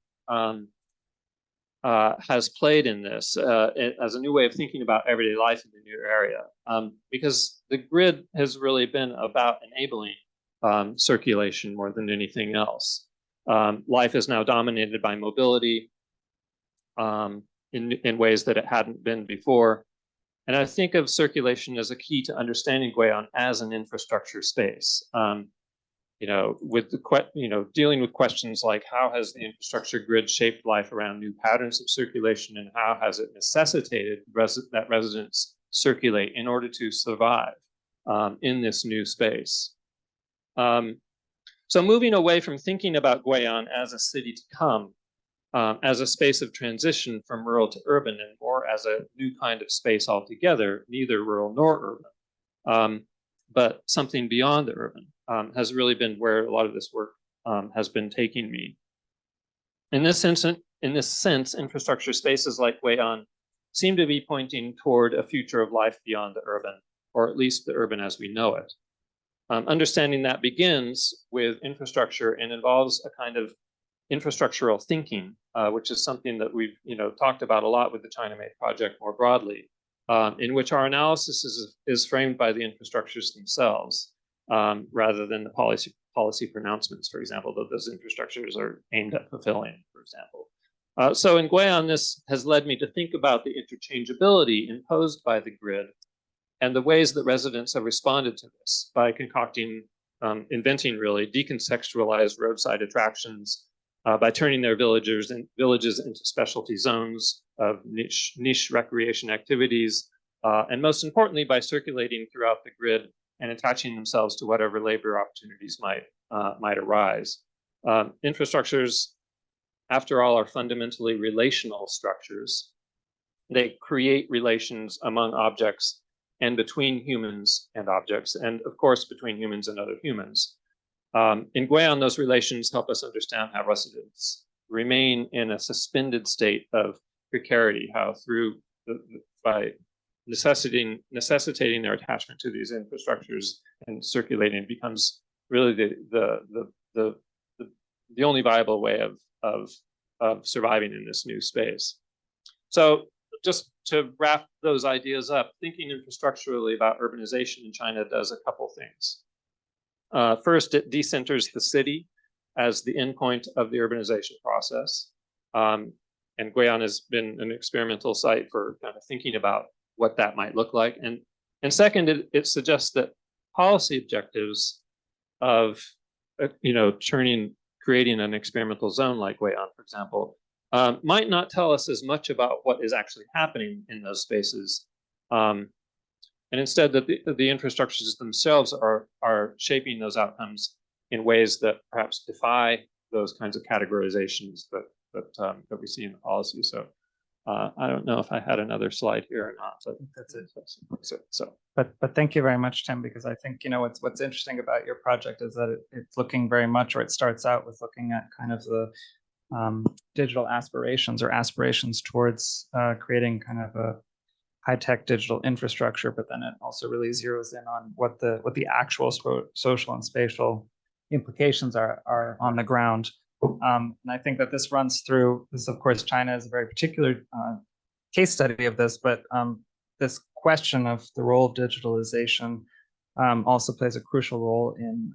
has played in this as a new way of thinking about everyday life in the new area, because the grid has really been about enabling circulation more than anything else. Life is now dominated by mobility in ways that it hadn't been before. And I think of circulation as a key to understanding 𝗔𝗕𝗦𝗧𝗥𝗔𝗖𝗧 as an infrastructure space. With dealing with questions like how has the infrastructure grid shaped life around new patterns of circulation, and how has it necessitated that residents circulate in order to survive in this new space. So moving away from thinking about 𝗔𝗕𝗦𝗧𝗥𝗔𝗖𝗧 as a city to come, as a space of transition from rural to urban, and more as a new kind of space altogether, neither rural nor urban, but something beyond the urban, has really been where a lot of this work has been taking me. In this sense, infrastructure spaces like 𝗔𝗕𝗦𝗧𝗥𝗔𝗖𝗧 seem to be pointing toward a future of life beyond the urban, or at least the urban as we know it. Understanding that begins with infrastructure and involves a kind of infrastructural thinking, which is something that we've talked about a lot with the China Made project more broadly, in which our analysis is framed by the infrastructures themselves, rather than the policy pronouncements, for example, that those infrastructures are aimed at fulfilling, for example. So in 𝗔𝗕𝗦𝗧𝗥𝗔𝗖𝗧, this has led me to think about the interchangeability imposed by the grid and the ways that residents have responded to this by concocting, inventing really decontextualized roadside attractions, by turning their villages into specialty zones of niche recreation activities, and most importantly, by circulating throughout the grid and attaching themselves to whatever labor opportunities might arise. Infrastructures, after all, are fundamentally relational structures. They create relations among objects and between humans and objects, and of course, between humans and other humans. In 𝗔𝗕𝗦𝗧𝗥𝗔𝗖𝗧, those relations help us understand how residents remain in a suspended state of precarity, how by necessitating their attachment to these infrastructures and circulating becomes really the only viable way of surviving in this new space. So just to wrap those ideas up, thinking infrastructurally about urbanization in China does a couple things. First, it decenters the city as the endpoint of the urbanization process. And 𝗔𝗕𝗦𝗧𝗥𝗔𝗖𝗧 has been an experimental site for kind of thinking about what that might look like. And second, it suggests that policy objectives of creating an experimental zone like 𝗔𝗕𝗦𝗧𝗥𝗔𝗖𝗧, for example, might not tell us as much about what is actually happening in those spaces. And instead that the infrastructures themselves are shaping those outcomes in ways that perhaps defy those kinds of categorizations that we see in the policy. So I don't know if I had another slide here or not. I think that's it. So But thank you very much, Tim, because I think, you know, what's interesting about your project is that it's looking very much, or it starts out with looking at kind of the digital aspirations or aspirations towards creating kind of a high-tech digital infrastructure, but then it also really zeroes in on what the actual social and spatial implications are on the ground. And I think that this runs through this. Of course, China is a very particular case study of this, but this question of the role of digitalization also plays a crucial role in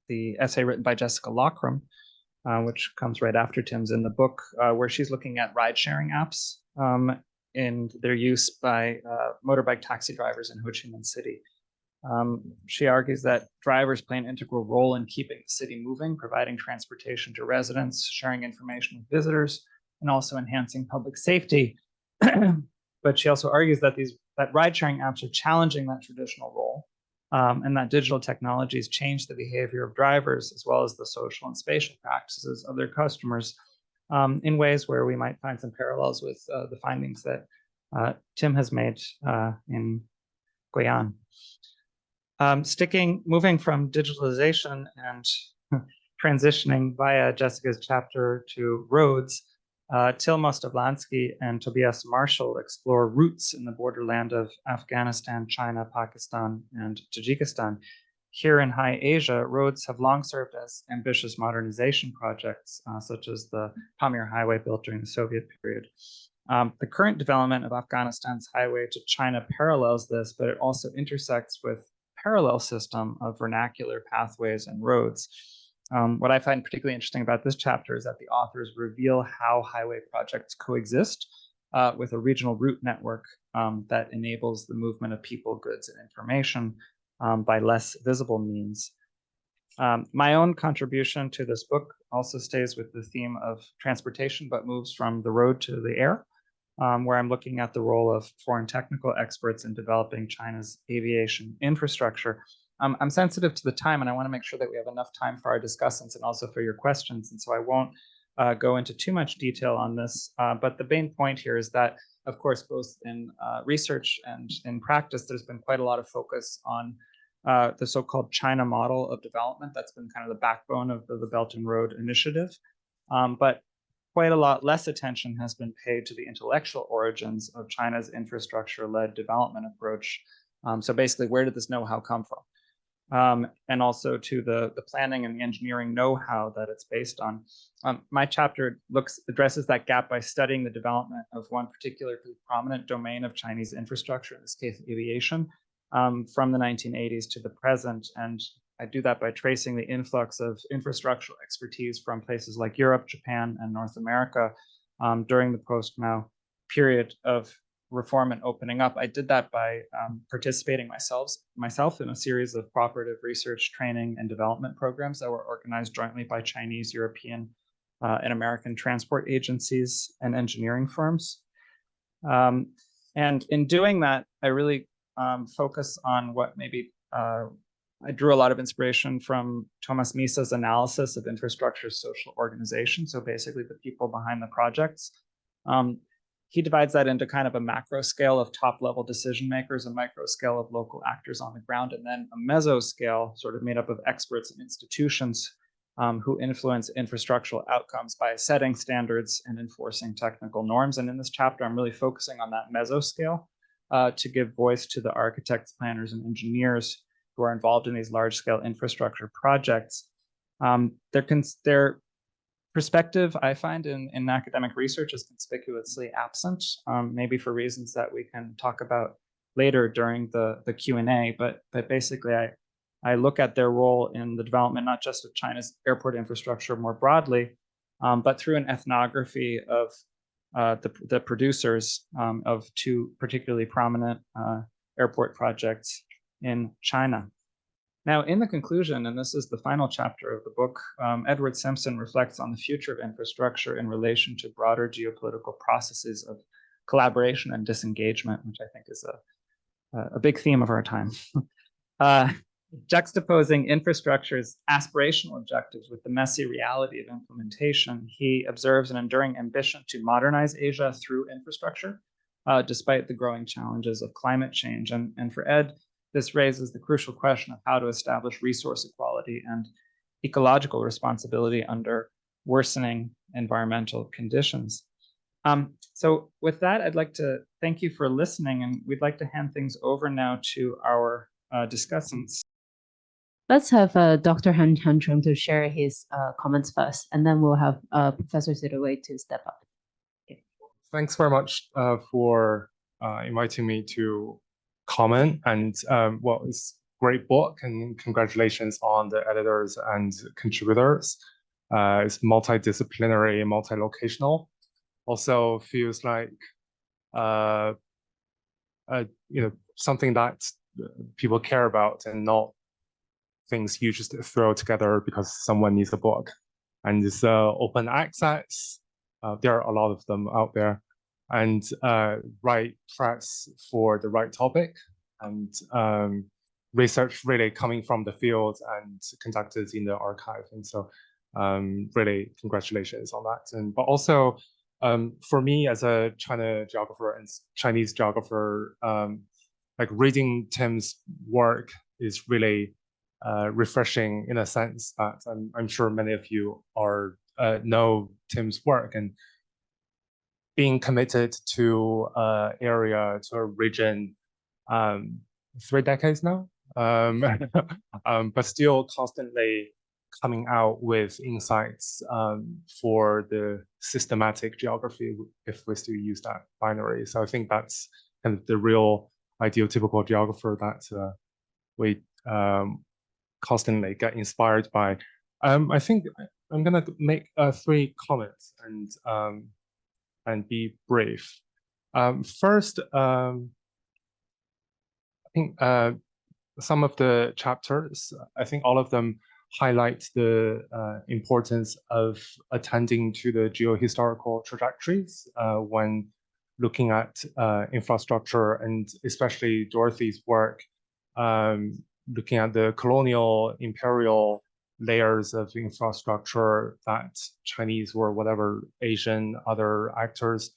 the essay written by 𝗔𝗕𝗦𝗧𝗥𝗔𝗖𝗧, which comes right after Tim's in the book, where she's looking at ride-sharing apps and their use by motorbike taxi drivers in Ho Chi Minh City. She argues that drivers play an integral role in keeping the city moving, providing transportation to residents, sharing information with visitors, and also enhancing public safety. But she also argues that that ride-sharing apps are challenging that traditional role, and that digital technologies change the behavior of drivers as well as the social and spatial practices of their customers in ways where we might find some parallels with the findings that Tim has made in Guyane. Moving from digitalization and transitioning via Jessica's chapter to roads, 𝗔𝗕𝗦𝗧𝗥𝗔𝗖𝗧 and Tobias Marshall explore routes in the borderland of Afghanistan, China, Pakistan, and Tajikistan. Here in High Asia, roads have long served as ambitious modernization projects, such as the Pamir Highway built during the Soviet period. The current development of Afghanistan's highway to China parallels this, but it also intersects with parallel system of vernacular pathways and roads. What I find particularly interesting about this chapter is that the authors reveal how highway projects coexist with a regional route network that enables the movement of people, goods, and information by less visible means. My own contribution to this book also stays with the theme of transportation, but moves from the road to the air, where I'm looking at the role of foreign technical experts in developing China's aviation infrastructure. I'm sensitive to the time, and I want to make sure that we have enough time for our discussants and also for your questions. And so I won't go into too much detail on this, but the main point here is that, of course, both in research and in practice, there's been quite a lot of focus on the so-called China model of development. That's been kind of the backbone of the Belt and Road Initiative. But quite a lot less attention has been paid to the intellectual origins of China's infrastructure-led development approach. So basically, where did this know-how come from? And also to the planning and the engineering know-how that it's based on. My chapter addresses that gap by studying the development of one particularly prominent domain of Chinese infrastructure, in this case, aviation, from the 1980s to the present. And I do that by tracing the influx of infrastructural expertise from places like Europe, Japan, and North America during the post-Mao period of reform and opening up. I did that by participating myself in a series of cooperative research, training, and development programs that were organized jointly by Chinese, European, and American transport agencies and engineering firms. And in doing that, I really focus on what maybe I drew a lot of inspiration from Thomas Mies's analysis of infrastructure social organization. So basically the people behind the projects. He divides that into kind of a macro scale of top level decision makers, a micro scale of local actors on the ground, and then a meso scale sort of made up of experts and institutions who influence infrastructural outcomes by setting standards and enforcing technical norms. And in this chapter, I'm really focusing on that meso scale to give voice to the architects, planners, and engineers who are involved in these large scale infrastructure projects. Their perspective, I find, in academic research is conspicuously absent, maybe for reasons that we can talk about later during the Q&A, but basically I look at their role in the development, not just of China's airport infrastructure more broadly, but through an ethnography of the producers of two particularly prominent airport projects in China. Now, in the conclusion, and this is the final chapter of the book, Edward Simpson reflects on the future of infrastructure in relation to broader geopolitical processes of collaboration and disengagement, which I think is a big theme of our time. juxtaposing infrastructure's aspirational objectives with the messy reality of implementation, he observes an enduring ambition to modernize Asia through infrastructure, despite the growing challenges of climate change. And for Ed, this raises the crucial question of how to establish resource equality and ecological responsibility under worsening environmental conditions. So with that, I'd like to thank you for listening, and we'd like to hand things over now to our discussants. Let's have Dr. Han Chung to share his comments first, and then we'll have Professor 𝗔𝗕𝗦𝗧𝗥𝗔𝗖𝗧 to step up. Okay. Thanks very much for inviting me to comment. And well, it's a great book, and congratulations on the editors and contributors. It's multidisciplinary, multi-locational. Also feels like something that people care about, and not things you just throw together because someone needs a book. And it's open access. There are a lot of them out there, and right press for the right topic, and research really coming from the field and conducted in the archive. And so really congratulations on that. But also for me as a China geographer and Chinese geographer, like reading Tim's work is really refreshing, in a sense that I'm sure many of you know Tim's work, and being committed to area, to a region, 3 decades now, but still constantly coming out with insights for the systematic geography, if we still use that binary. So I think that's kind of the real ideal typical geographer that we constantly get inspired by. I think I'm gonna make 3 comments and be brief. First, I think some of the chapters, I think all of them highlight the importance of attending to the geohistorical trajectories when looking at infrastructure, and especially Dorothy's work, looking at the colonial, imperial layers of infrastructure that Chinese or whatever Asian other actors,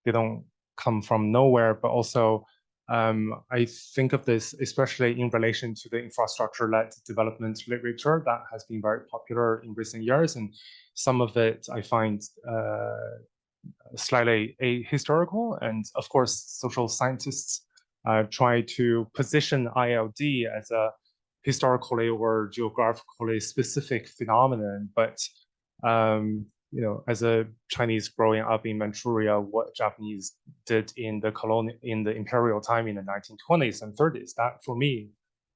they don't come from nowhere. But also I think of this especially in relation to the infrastructure-led development literature that has been very popular in recent years, and some of it I find slightly ahistorical. And of course, social scientists try to position ILD as a historically or geographically specific phenomenon, but as a Chinese growing up in Manchuria, what Japanese did in the imperial time in the 1920s and 30s, that for me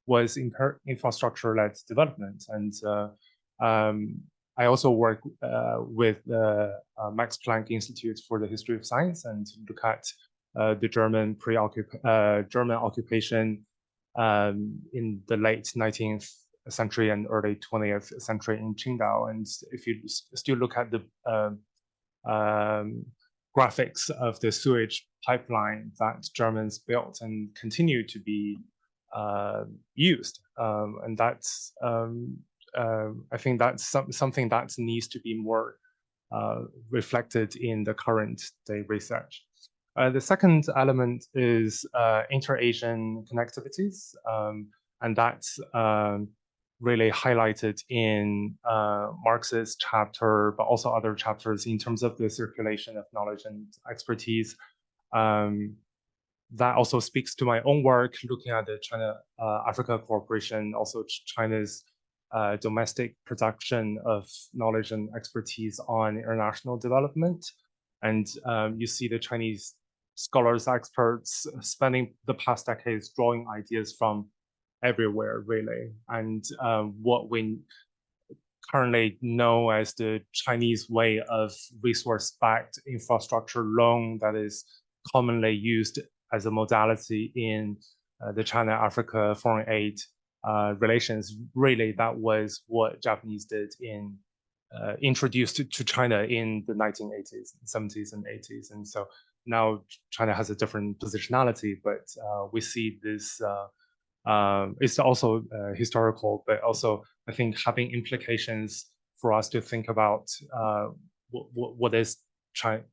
was infrastructure-led development. And I also work with the Max Planck Institute for the History of Science, and look at the German occupation in the late 19th century and early 20th century in Qingdao. And if you still look at the graphics of the sewage pipeline that Germans built and continue to be used, and that's I think that's something that needs to be more reflected in the current day research. The second element is inter-Asian connectivities, and that's really highlighted in Marx's chapter, but also other chapters in terms of the circulation of knowledge and expertise. That also speaks to my own work, looking at the China-Africa cooperation, also China's domestic production of knowledge and expertise on international development. And you see the Chinese scholars, experts spending the past decades drawing ideas from everywhere, really. And what we currently know as the Chinese way of resource-backed infrastructure loan that is commonly used as a modality in the China-Africa foreign aid relations, really that was what Japanese did in introduced to China in the 1980s, 70s and 80s. And so now China has a different positionality, but we see this it's also historical, but also I think having implications for us to think about what is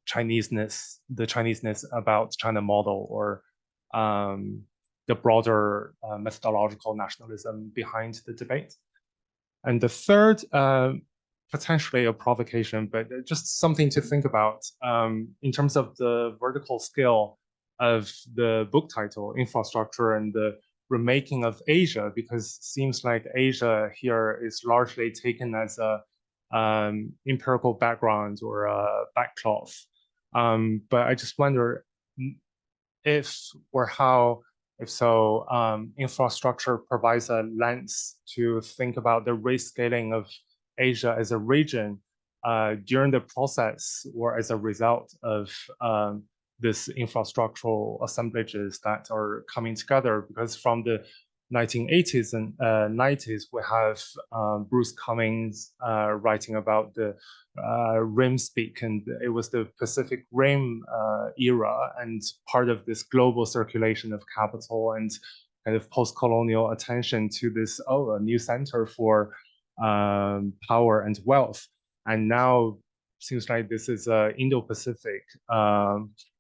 Chineseness, the Chineseness about China model, or the broader methodological nationalism behind the debate. And the third, potentially a provocation, but just something to think about in terms of the vertical scale of the book title, Infrastructure and the Remaking of Asia, because it seems like Asia here is largely taken as a empirical background or a backcloth. But I just wonder if or how, if so, infrastructure provides a lens to think about the rescaling of Asia as a region during the process or as a result of this infrastructural assemblages that are coming together. Because from the 1980s and 90s, we have Bruce Cummings writing about the Rim speak, and it was the Pacific Rim era, and part of this global circulation of capital and kind of post-colonial attention to this, a new center for power and wealth. And now seems like this is a Indo-Pacific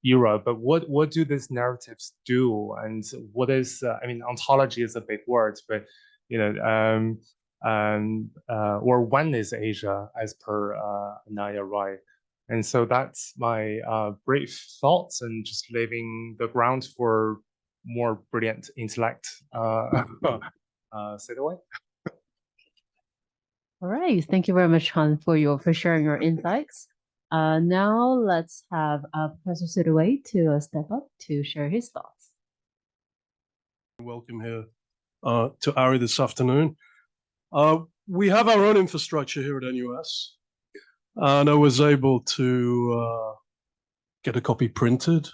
era, but what do these narratives do? And what is, I mean, ontology is a big word, but, you know, or when is Asia, as per Anaya Rai? And so that's my brief thoughts, and just leaving the ground for more brilliant intellect. Say it away. All right, thank you very much, Han, for sharing your insights. Now let's have Professor 𝗔𝗕𝗦𝗧𝗥𝗔𝗖𝗧 to step up to share his thoughts. Welcome here to ARI this afternoon. We have our own infrastructure here at NUS, and I was able to get a copy printed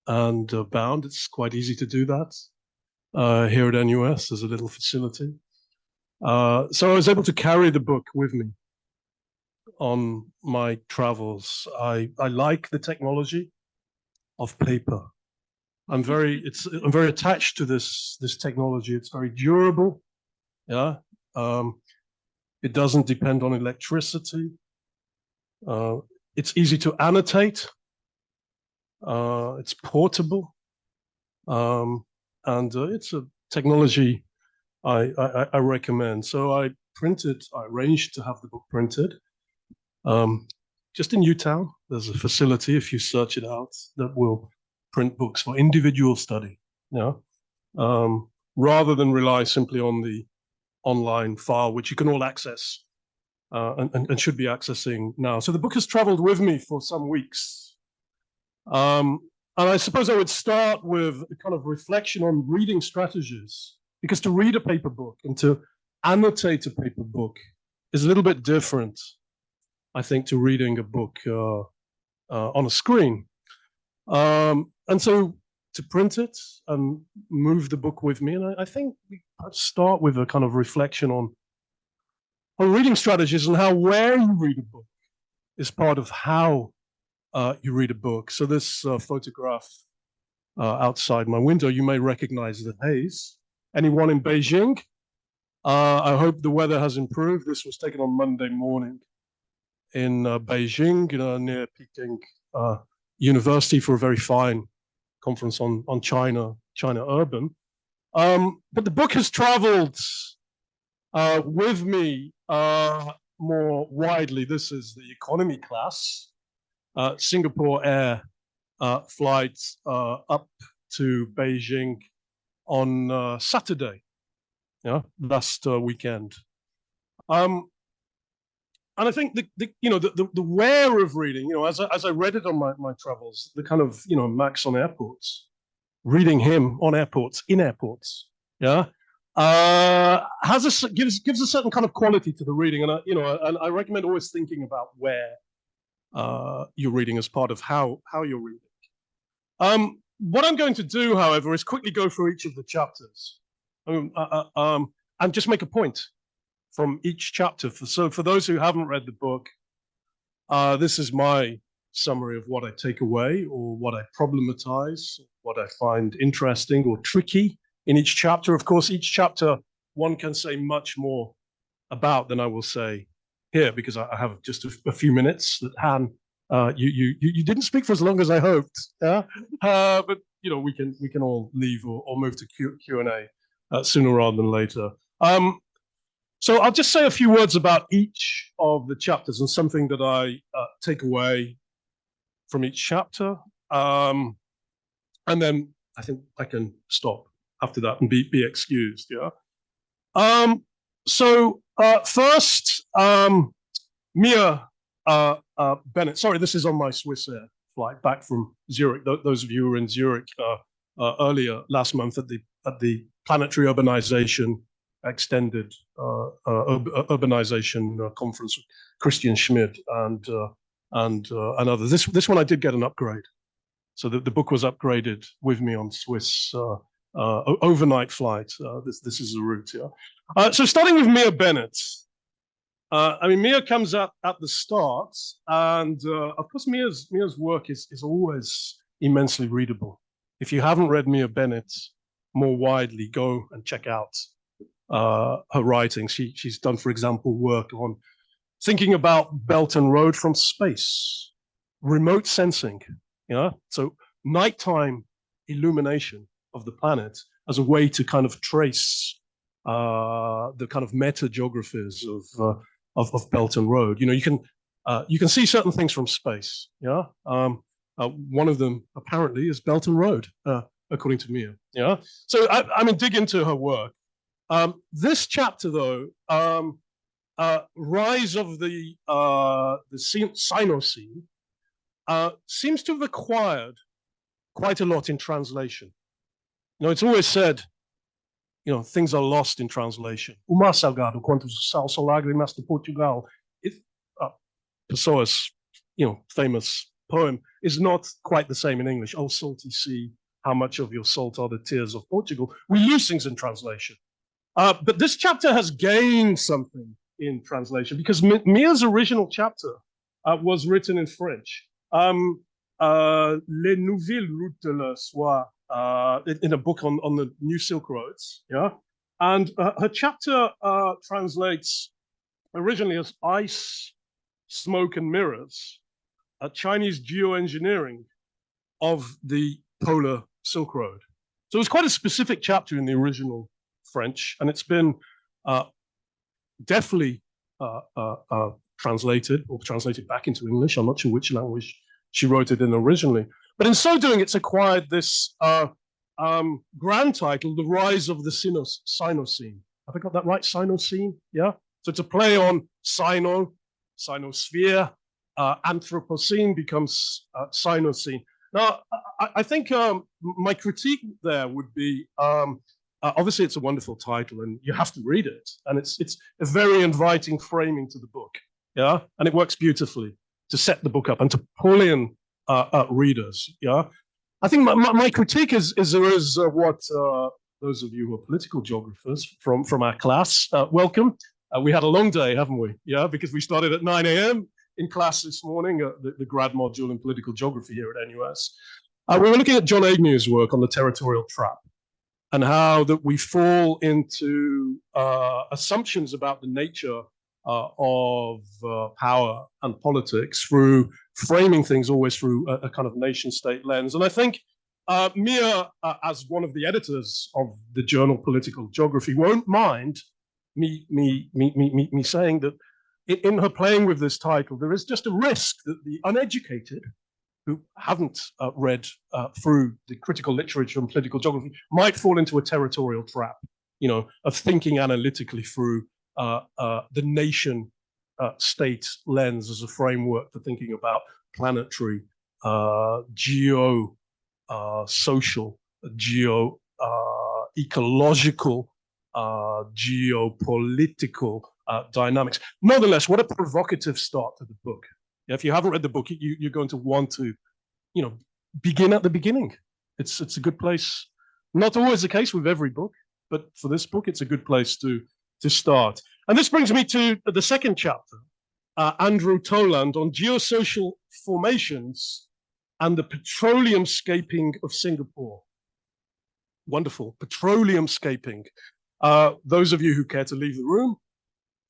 and bound. It's quite easy to do that here at NUS. There's a little facility. So I was able to carry the book with me on my travels. I like the technology of paper. I'm very attached to this technology. It's very durable. Yeah. It doesn't depend on electricity. It's easy to annotate. It's portable. And it's a technology I recommend. So I arranged to have the book printed. Just in Newtown, there's a facility, if you search it out, that will print books for individual study, rather than rely simply on the online file, which you can all access and should be accessing now. So the book has traveled with me for some weeks. And I suppose I would start with a kind of reflection on reading strategies, because to read a paper book and to annotate a paper book is a little bit different, I think, to reading a book on a screen. And so to print it and move the book with me, and I think I'd start with a kind of reflection on reading strategies and how where you read a book is part of how you read a book. So this photograph outside my window, you may recognize the haze. Anyone in Beijing? I hope the weather has improved. This was taken on Monday morning in Beijing, near Peking University, for a very fine conference on China urban. But the book has traveled with me more widely. This is the economy class, Singapore Air flights up to Beijing on Saturday, last weekend. And I think the where of reading, as I read it on my travels, the kind of Max on airports, reading him on airports, in airports, gives a certain kind of quality to the reading, and I recommend always thinking about where you're reading as part of how you're reading. What I'm going to do, however, is quickly go through each of the chapters and just make a point from each chapter. So for those who haven't read the book, this is my summary of what I take away, or what I problematize, what I find interesting or tricky in each chapter. Of course, each chapter one can say much more about than I will say here, because I have just a few minutes. That Han, you didn't speak for as long as I hoped, yeah. But we can all leave or move to Q&A sooner rather than later. So I'll just say a few words about each of the chapters and something that I take away from each chapter, and then I think I can stop after that and be excused. Yeah. So first, Mia Bennett. Sorry, this is on my Swiss Air flight back from Zurich. Those of you who were in Zurich earlier last month at the Planetary Urbanization Extended Urbanization Conference with Christian Schmid and others. This one I did get an upgrade, so the book was upgraded with me on Swiss overnight flight. This is the route. Yeah. So starting with Mia Bennett. I mean, Mia comes at the start, and of course, Mia's work is always immensely readable. If you haven't read Mia Bennett more widely, go and check out her writing. She's done, for example, work on thinking about Belt and Road from space, remote sensing, so nighttime illumination of the planet as a way to kind of trace the kind of meta geographies of Belt and Road. You can see certain things from space. Yeah, one of them apparently is Belt and Road, according to Mia. Yeah, so I mean, dig into her work. This chapter, though, rise of the Sinocene, seems to have acquired quite a lot in translation. It's always said, things are lost in translation. O mar salgado, quanto sal são lágrimas de Portugal. Pessoa's, famous poem is not quite the same in English. Oh, salty sea, how much of your salt are the tears of Portugal? We lose things in translation. But this chapter has gained something in translation because Mia's original chapter was written in French. Les Nouvelles Routes de la Soie, in a book on the New Silk Roads. Yeah. And her chapter translates originally as Ice, Smoke and Mirrors, Chinese geoengineering of the Polar Silk Road. So it was quite a specific chapter in the original French, and it's been definitely translated back into English. I'm not sure which language she wrote it in originally, but in so doing, it's acquired this grand title, The Rise of the Sinocene. Have I got that right? Sinocene? Yeah. So it's a play on Sinosphere. Anthropocene becomes Sinocene. Now, I think my critique there would be, obviously it's a wonderful title and you have to read it. And it's a very inviting framing to the book. Yeah. And it works beautifully to set the book up and to pull in readers. Yeah. I think my critique is what those of you who are political geographers from our class, welcome. We had a long day, haven't we? Yeah, because we started at 9 a.m. in class this morning, the grad module in political geography here at NUS. We were looking at John Agnew's work on the territorial trap and how that we fall into assumptions about the nature of power and politics through framing things always through a kind of nation-state lens. And I think Mia, as one of the editors of the journal Political Geography, won't mind me saying that in her playing with this title, there is just a risk that the uneducated who haven't read through the critical literature and political geography might fall into a territorial trap, of thinking analytically through the nation state lens as a framework for thinking about planetary, social, ecological, geopolitical dynamics. Nonetheless, what a provocative start to the book. If you haven't read the book, you're going to want to, begin at the beginning. It's a good place. Not always the case with every book, but for this book, it's a good place to start. And this brings me to the second chapter, Andrew Toland on geosocial formations and the petroleum scaping of Singapore. wonderful petroleum-scaping. Those of you who care to leave the room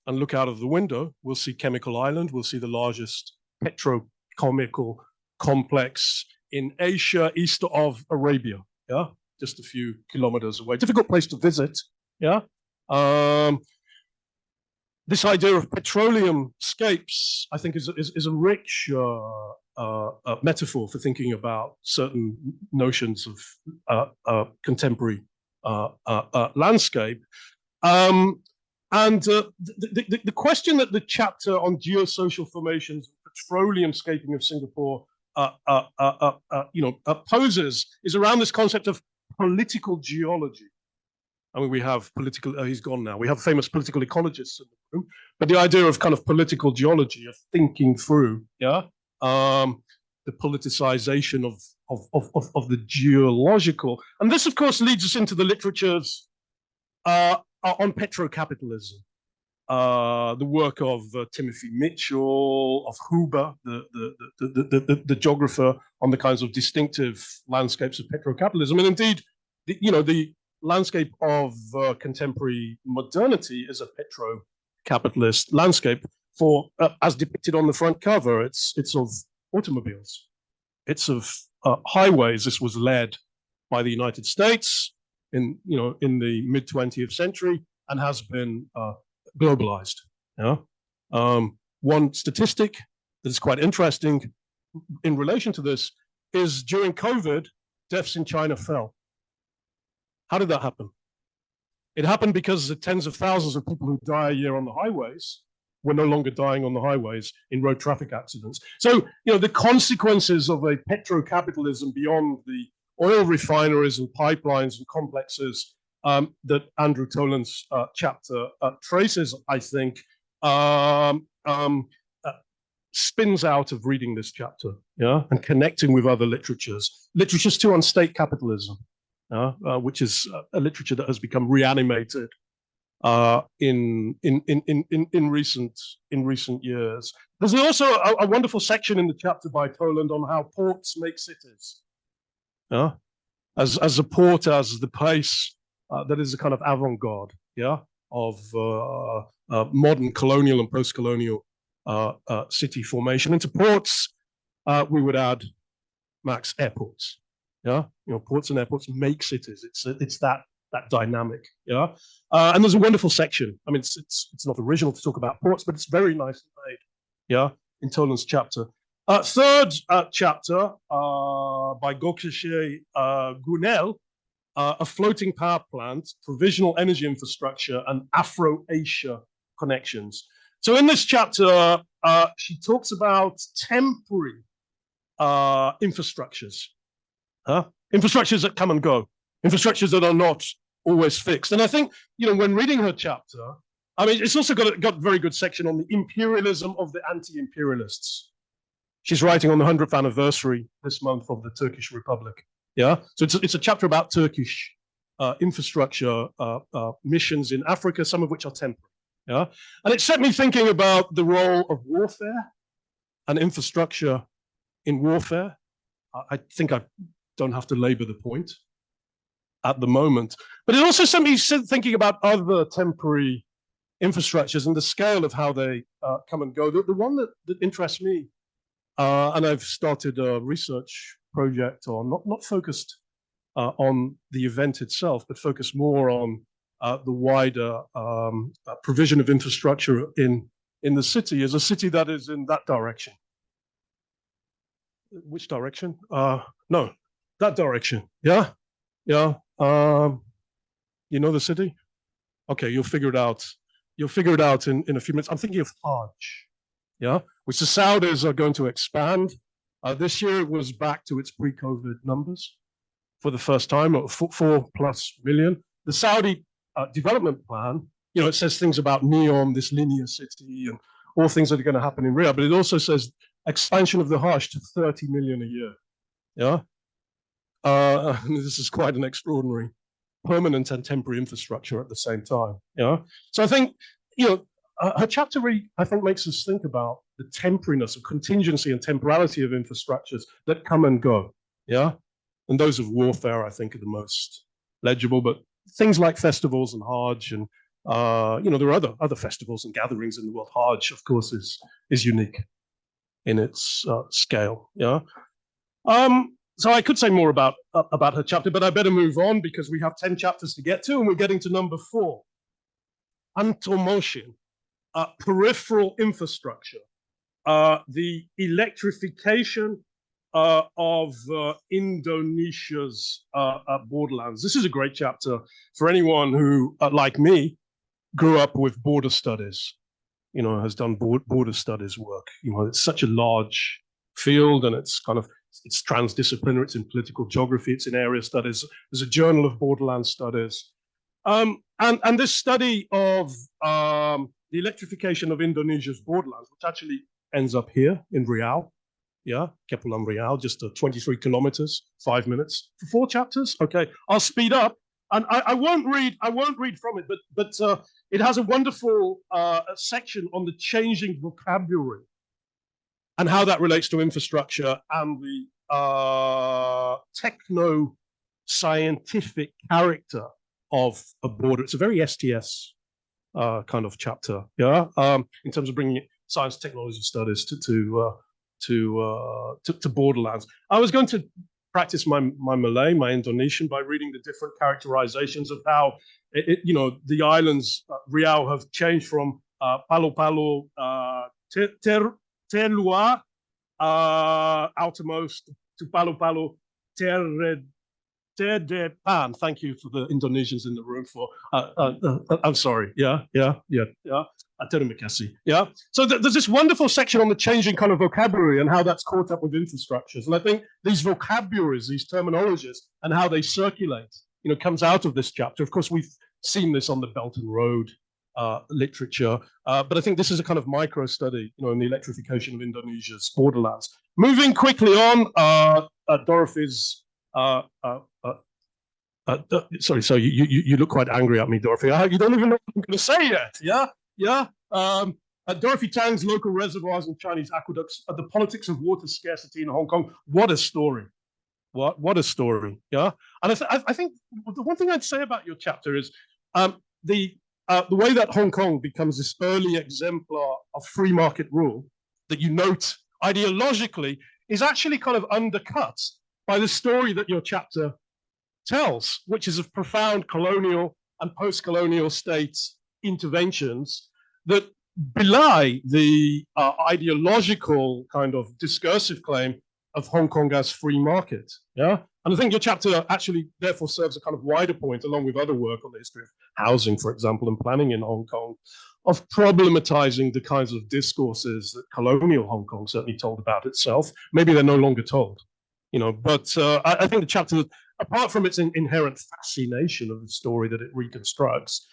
and look out of the window will see Chemical Island. We'll see the largest petrochemical complex in Asia, east of Arabia. Yeah, just a few kilometers away. Difficult place to visit. Yeah. This idea of petroleum scapes, I think, is a rich metaphor for thinking about certain notions of contemporary landscape. The question that the chapter on geosocial formations, petroleum scaping of Singapore, poses is around this concept of political geology. I mean, we have political, he's gone now. We have famous political ecologists in the room, but the idea of kind of political geology, of thinking through, yeah, the politicization of the geological. And this, of course, leads us into the literatures on petrocapitalism. The work of Timothy Mitchell, of Huber, the geographer, on the kinds of distinctive landscapes of petrocapitalism. And indeed, the landscape of contemporary modernity is a petro-capitalist landscape for, as depicted on the front cover, it's of automobiles, it's of highways. This was led by the United States in the mid 20th century and has been globalized. Yeah? One statistic that is quite interesting in relation to this is during COVID, deaths in China fell. How did that happen? It happened because the tens of thousands of people who die a year on the highways were no longer dying on the highways in road traffic accidents. So, the consequences of a petrocapitalism beyond the oil refineries and pipelines and complexes that Andrew Toland's chapter traces, I think, spins out of reading this chapter, yeah, and connecting with other literatures too on state capitalism. Which is a literature that has become reanimated in recent years. There's also a wonderful section in the chapter by Toland on how ports make cities. As a port, as the place that is a kind of avant-garde, yeah, of modern colonial and post-colonial city formation. Into ports, we would add, Max, airports. Yeah, ports and airports make cities. It's that dynamic. Yeah, and there's a wonderful section. I mean, it's not original to talk about ports, but it's very nicely made. Yeah, in Toland's chapter. Third chapter by 𝗔𝗕𝗦𝗧𝗥𝗔𝗖𝗧, a floating power plant, provisional energy infrastructure, and Afro-Asia connections. So in this chapter, she talks about temporary infrastructures. Infrastructures that come and go, infrastructures that are not always fixed. And I think, when reading her chapter, I mean, it's also got a very good section on the imperialism of the anti-imperialists. She's writing on the 100th anniversary this month of the Turkish Republic. Yeah, so it's a chapter about Turkish infrastructure missions in Africa, some of which are temporary. Yeah, and it set me thinking about the role of warfare and infrastructure in warfare. I think I don't have to labor the point at the moment, but it also set me thinking about other temporary infrastructures and the scale of how they come and go. The one that interests me, and I've started a research project on, not focused on the event itself, but focused more on the wider provision of infrastructure in the city, is a city that is in that direction. Which direction? No, that direction. Yeah, yeah. You know the city? Okay, you'll figure it out. You'll figure it out in a few minutes. I'm thinking of Hajj, yeah, which the Saudis are going to expand. This year it was back to its pre-COVID numbers for the first time, 4+ million. The Saudi development plan, it says things about NEOM, this linear city, and all things that are going to happen in Riyadh, but it also says expansion of the Hajj to 30 million a year. Yeah, this is quite an extraordinary permanent and temporary infrastructure at the same time. Yeah, so I think her chapter really, I think, makes us think about the temporariness of contingency and temporality of infrastructures that come and go. Yeah, and those of warfare, I think, are the most legible, but things like festivals and Hajj and there are other festivals and gatherings in the world. Hajj, of course, is unique in its scale. Yeah. So I could say more about her chapter, but I better move on because we have 10 chapters to get to, and we're getting to number 4. Antomotion, peripheral infrastructure, the electrification of Indonesia's borderlands. This is a great chapter for anyone who, like me, grew up with border studies, has done border studies work. It's such a large field, and it's transdisciplinary. It's in political geography. It's in area studies. There's a journal of borderland studies. And this study of the electrification of Indonesia's borderlands, which actually ends up here in Riau, Kepulauan Riau, just 23 kilometers, 5 minutes for 4 chapters. Okay, I'll speed up, and I won't read from it, but it has a wonderful section on the changing vocabulary and how that relates to infrastructure and the techno-scientific character of a border. It's a very STS kind of chapter, in terms of bringing science technology studies to borderlands. I was going to practice my Malay, my Indonesian, by reading the different characterizations of how the islands Riau have changed from Palu-Palu Terluar outermost to Palu-Palu Terdepan. Thank you for the Indonesians in the room for. I'm sorry. Yeah. Terima kasih. Yeah. So there's this wonderful section on the changing kind of vocabulary and how that's caught up with infrastructures. And I think these vocabularies, these terminologies, and how they circulate, comes out of this chapter. Of course, we've seen this on the Belt and Road literature, but I think this is a kind of micro study, in the electrification of Indonesia's borderlands. Moving quickly on, Dorothy's. Sorry, so you look quite angry at me, Dorothy. You don't even know what I'm going to say yet. Yeah. Dorothy Tang's Local Reservoirs and Chinese Aqueducts, the Politics of Water Scarcity in Hong Kong. What a story. What a story. Yeah. And I think the one thing I'd say about your chapter is the way that Hong Kong becomes this early exemplar of free market rule that you note ideologically is actually kind of undercut by the story that your chapter tells, which is of profound colonial and post-colonial states interventions that belie the ideological kind of discursive claim of Hong Kong as free market. Yeah. And I think your chapter actually therefore serves a kind of wider point, along with other work on the history of housing, for example, and planning in Hong Kong, of problematizing the kinds of discourses that colonial Hong Kong certainly told about itself. Maybe they're no longer told, but I think the chapter, apart from its inherent fascination of the story that it reconstructs,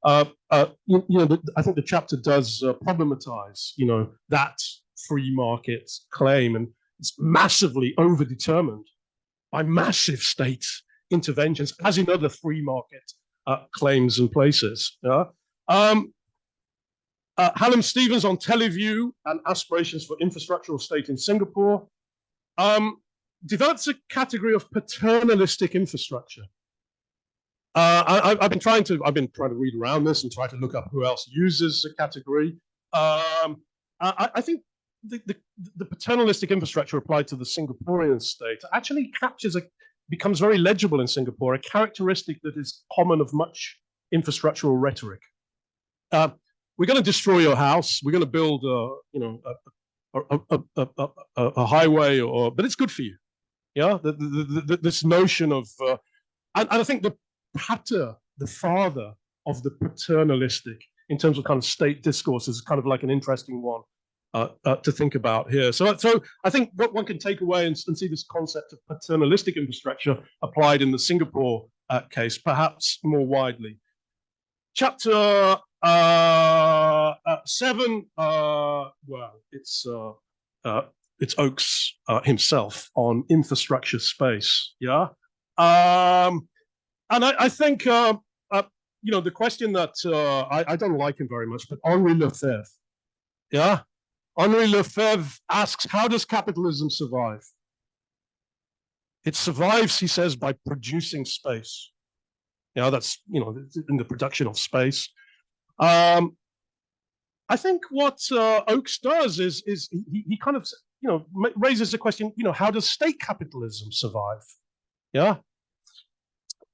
I think the chapter does problematize, that free market claim, and it's massively overdetermined by massive state interventions, as in other free market claims and places. Hallam Stevens on Teleview and Aspirations for Infrastructural State in Singapore develops a category of paternalistic infrastructure. I've been trying to read around this and try to look up who else uses the category. I think the paternalistic infrastructure applied to the Singaporean state actually becomes very legible in Singapore, a characteristic that is common of much infrastructural rhetoric. We're going to destroy your house. We're going to build a highway, but it's good for you. Yeah, this notion of, and I think the pater, the father of the paternalistic, in terms of kind of state discourse, is kind of like an interesting one to think about here. So I think what one can take away and see this concept of paternalistic infrastructure applied in the Singapore case, perhaps more widely. Chapter 7, well, it's Oakes himself on infrastructure space. Yeah. And I think, the question that I don't like him very much, but Henri Lefebvre. Yeah. Henri Lefebvre asks, how does capitalism survive? It survives, he says, by producing space. You know, that's, you know, in the production of space. I think what Oakes does is he kind of, you know, raises the question, you know, how does state capitalism survive? Yeah.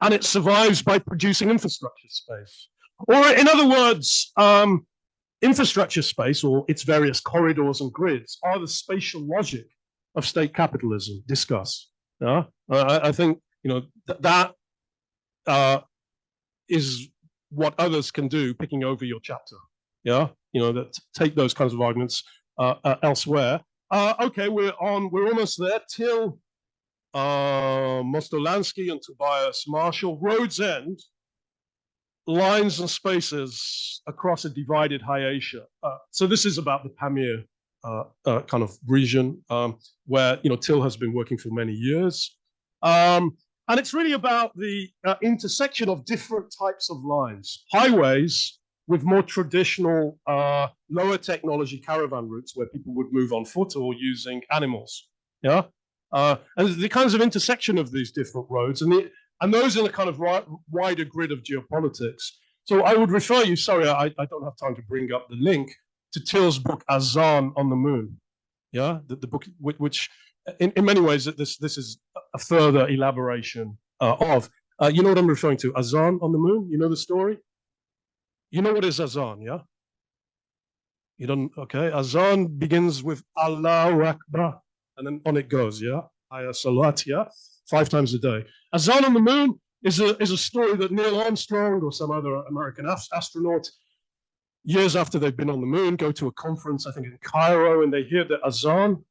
And it survives by producing infrastructure space. Or in other words, infrastructure space or its various corridors and grids are the spatial logic of state capitalism. Discuss. Yeah. I think, you know, that is what others can do, picking over your chapter. Yeah, you know, that take those kinds of arguments elsewhere. Okay, we're almost there. Till Mostolansky and Tobias Marshall, Road's End, lines and spaces across a divided high Asia. So this is about the Pamir kind of region where, you know, Till has been working for many years. And it's really about the intersection of different types of lines. Highways with more traditional, lower technology caravan routes where people would move on foot or using animals. Yeah, and the kinds of intersection of these different roads and those in a kind of wider grid of geopolitics. So I would refer you, sorry, I don't have time to bring up the link, to Till's book, 𝗔𝗕𝗦𝗧𝗥𝗔𝗖𝗧 on the Moon. Yeah, the book which in many ways this is a further elaboration of, you know what I'm referring to, 𝗔𝗕𝗦𝗧𝗥𝗔𝗖𝗧 on the Moon? You know the story? You know what is 𝗔𝗕𝗦𝗧𝗥, yeah? You don't, okay. 𝗔𝗕𝗦𝗧𝗥 begins with Allahu Akbar, and then on it goes, yeah? Ayah Salat, yeah? 5 times a day. 𝗔𝗕𝗦𝗧𝗥 on the Moon is a story that Neil Armstrong or some other American astronaut, years after they've been on the Moon, go to a conference, I think in Cairo, and they hear the azan,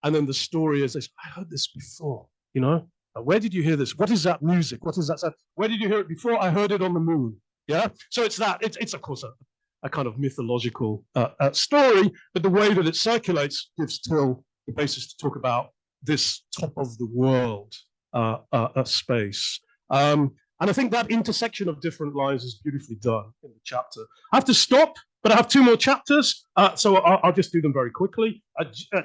and then the story is this: I heard this before, you know? Where did you hear this? What is that music? What is that sound? Where did you hear it before? I heard it on the Moon. Yeah. So it's that. It's of course a kind of mythological story, but the way that it circulates gives Till the basis to talk about this top of the world space. And I think that intersection of different lines is beautifully done in the chapter. I have to stop, but I have 2 more chapters, so I'll just do them very quickly.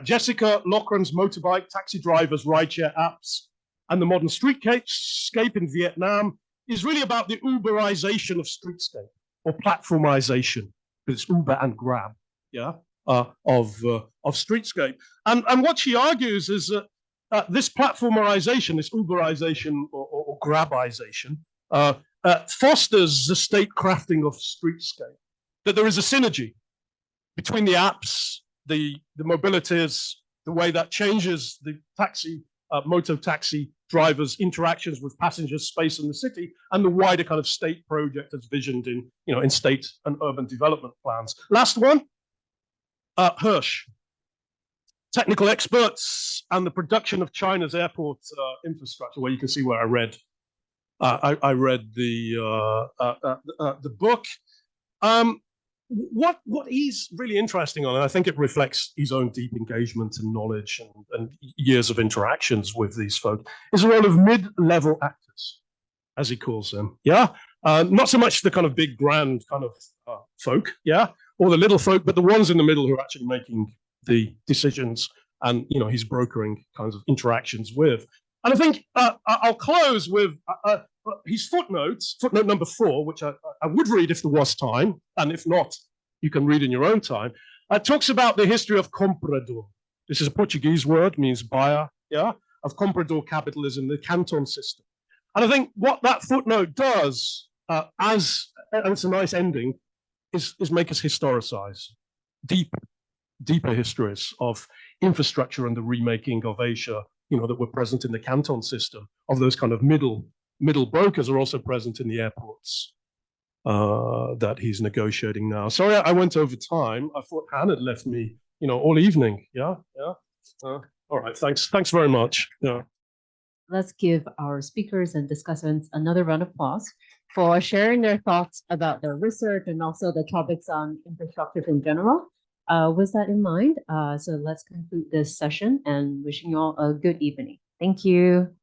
Jessica Loughran's motorbike, taxi drivers, rideshare apps, and the modern streetscape in Vietnam is really about the Uberization of streetscape, or platformization, because it's Uber and Grab, yeah, of streetscape. And what she argues is that this platformization, this Uberization or Grabization, fosters the state crafting of streetscape. That there is a synergy between the apps, the mobilities, the way that changes the taxi, motor taxi drivers' interactions with passengers, space in the city, and the wider kind of state project as visioned in, you know, in state and urban development plans. Last one, Hirsch. Technical experts and the production of China's airport infrastructure, where you can see where I read the book. What he's really interesting on, and I think it reflects his own deep engagement and knowledge and years of interactions with these folk, is the role of mid-level actors, as he calls them. Yeah, not so much the kind of big, grand kind of folk, yeah, or the little folk, but the ones in the middle who are actually making the decisions and, you know, he's brokering kinds of interactions with. And I think I'll close with his footnote number 4, which I would read if there was time, and if not, you can read in your own time. It talks about the history of comprador. This is a Portuguese word, means buyer, yeah, of comprador capitalism, the canton system. And I think what that footnote does, and it's a nice ending, is make us historicize deeper histories of infrastructure and the remaking of Asia, you know, that were present in the canton system, of those kind of middle brokers are also present in the airports that he's negotiating now. Sorry, I went over time. I thought Han had left me, you know, all evening. Yeah. All right. Thanks very much. Yeah. Let's give our speakers and discussants another round of applause for sharing their thoughts about their research and also the topics on infrastructure in general. With that in mind, so let's conclude this session and wishing you all a good evening. Thank you.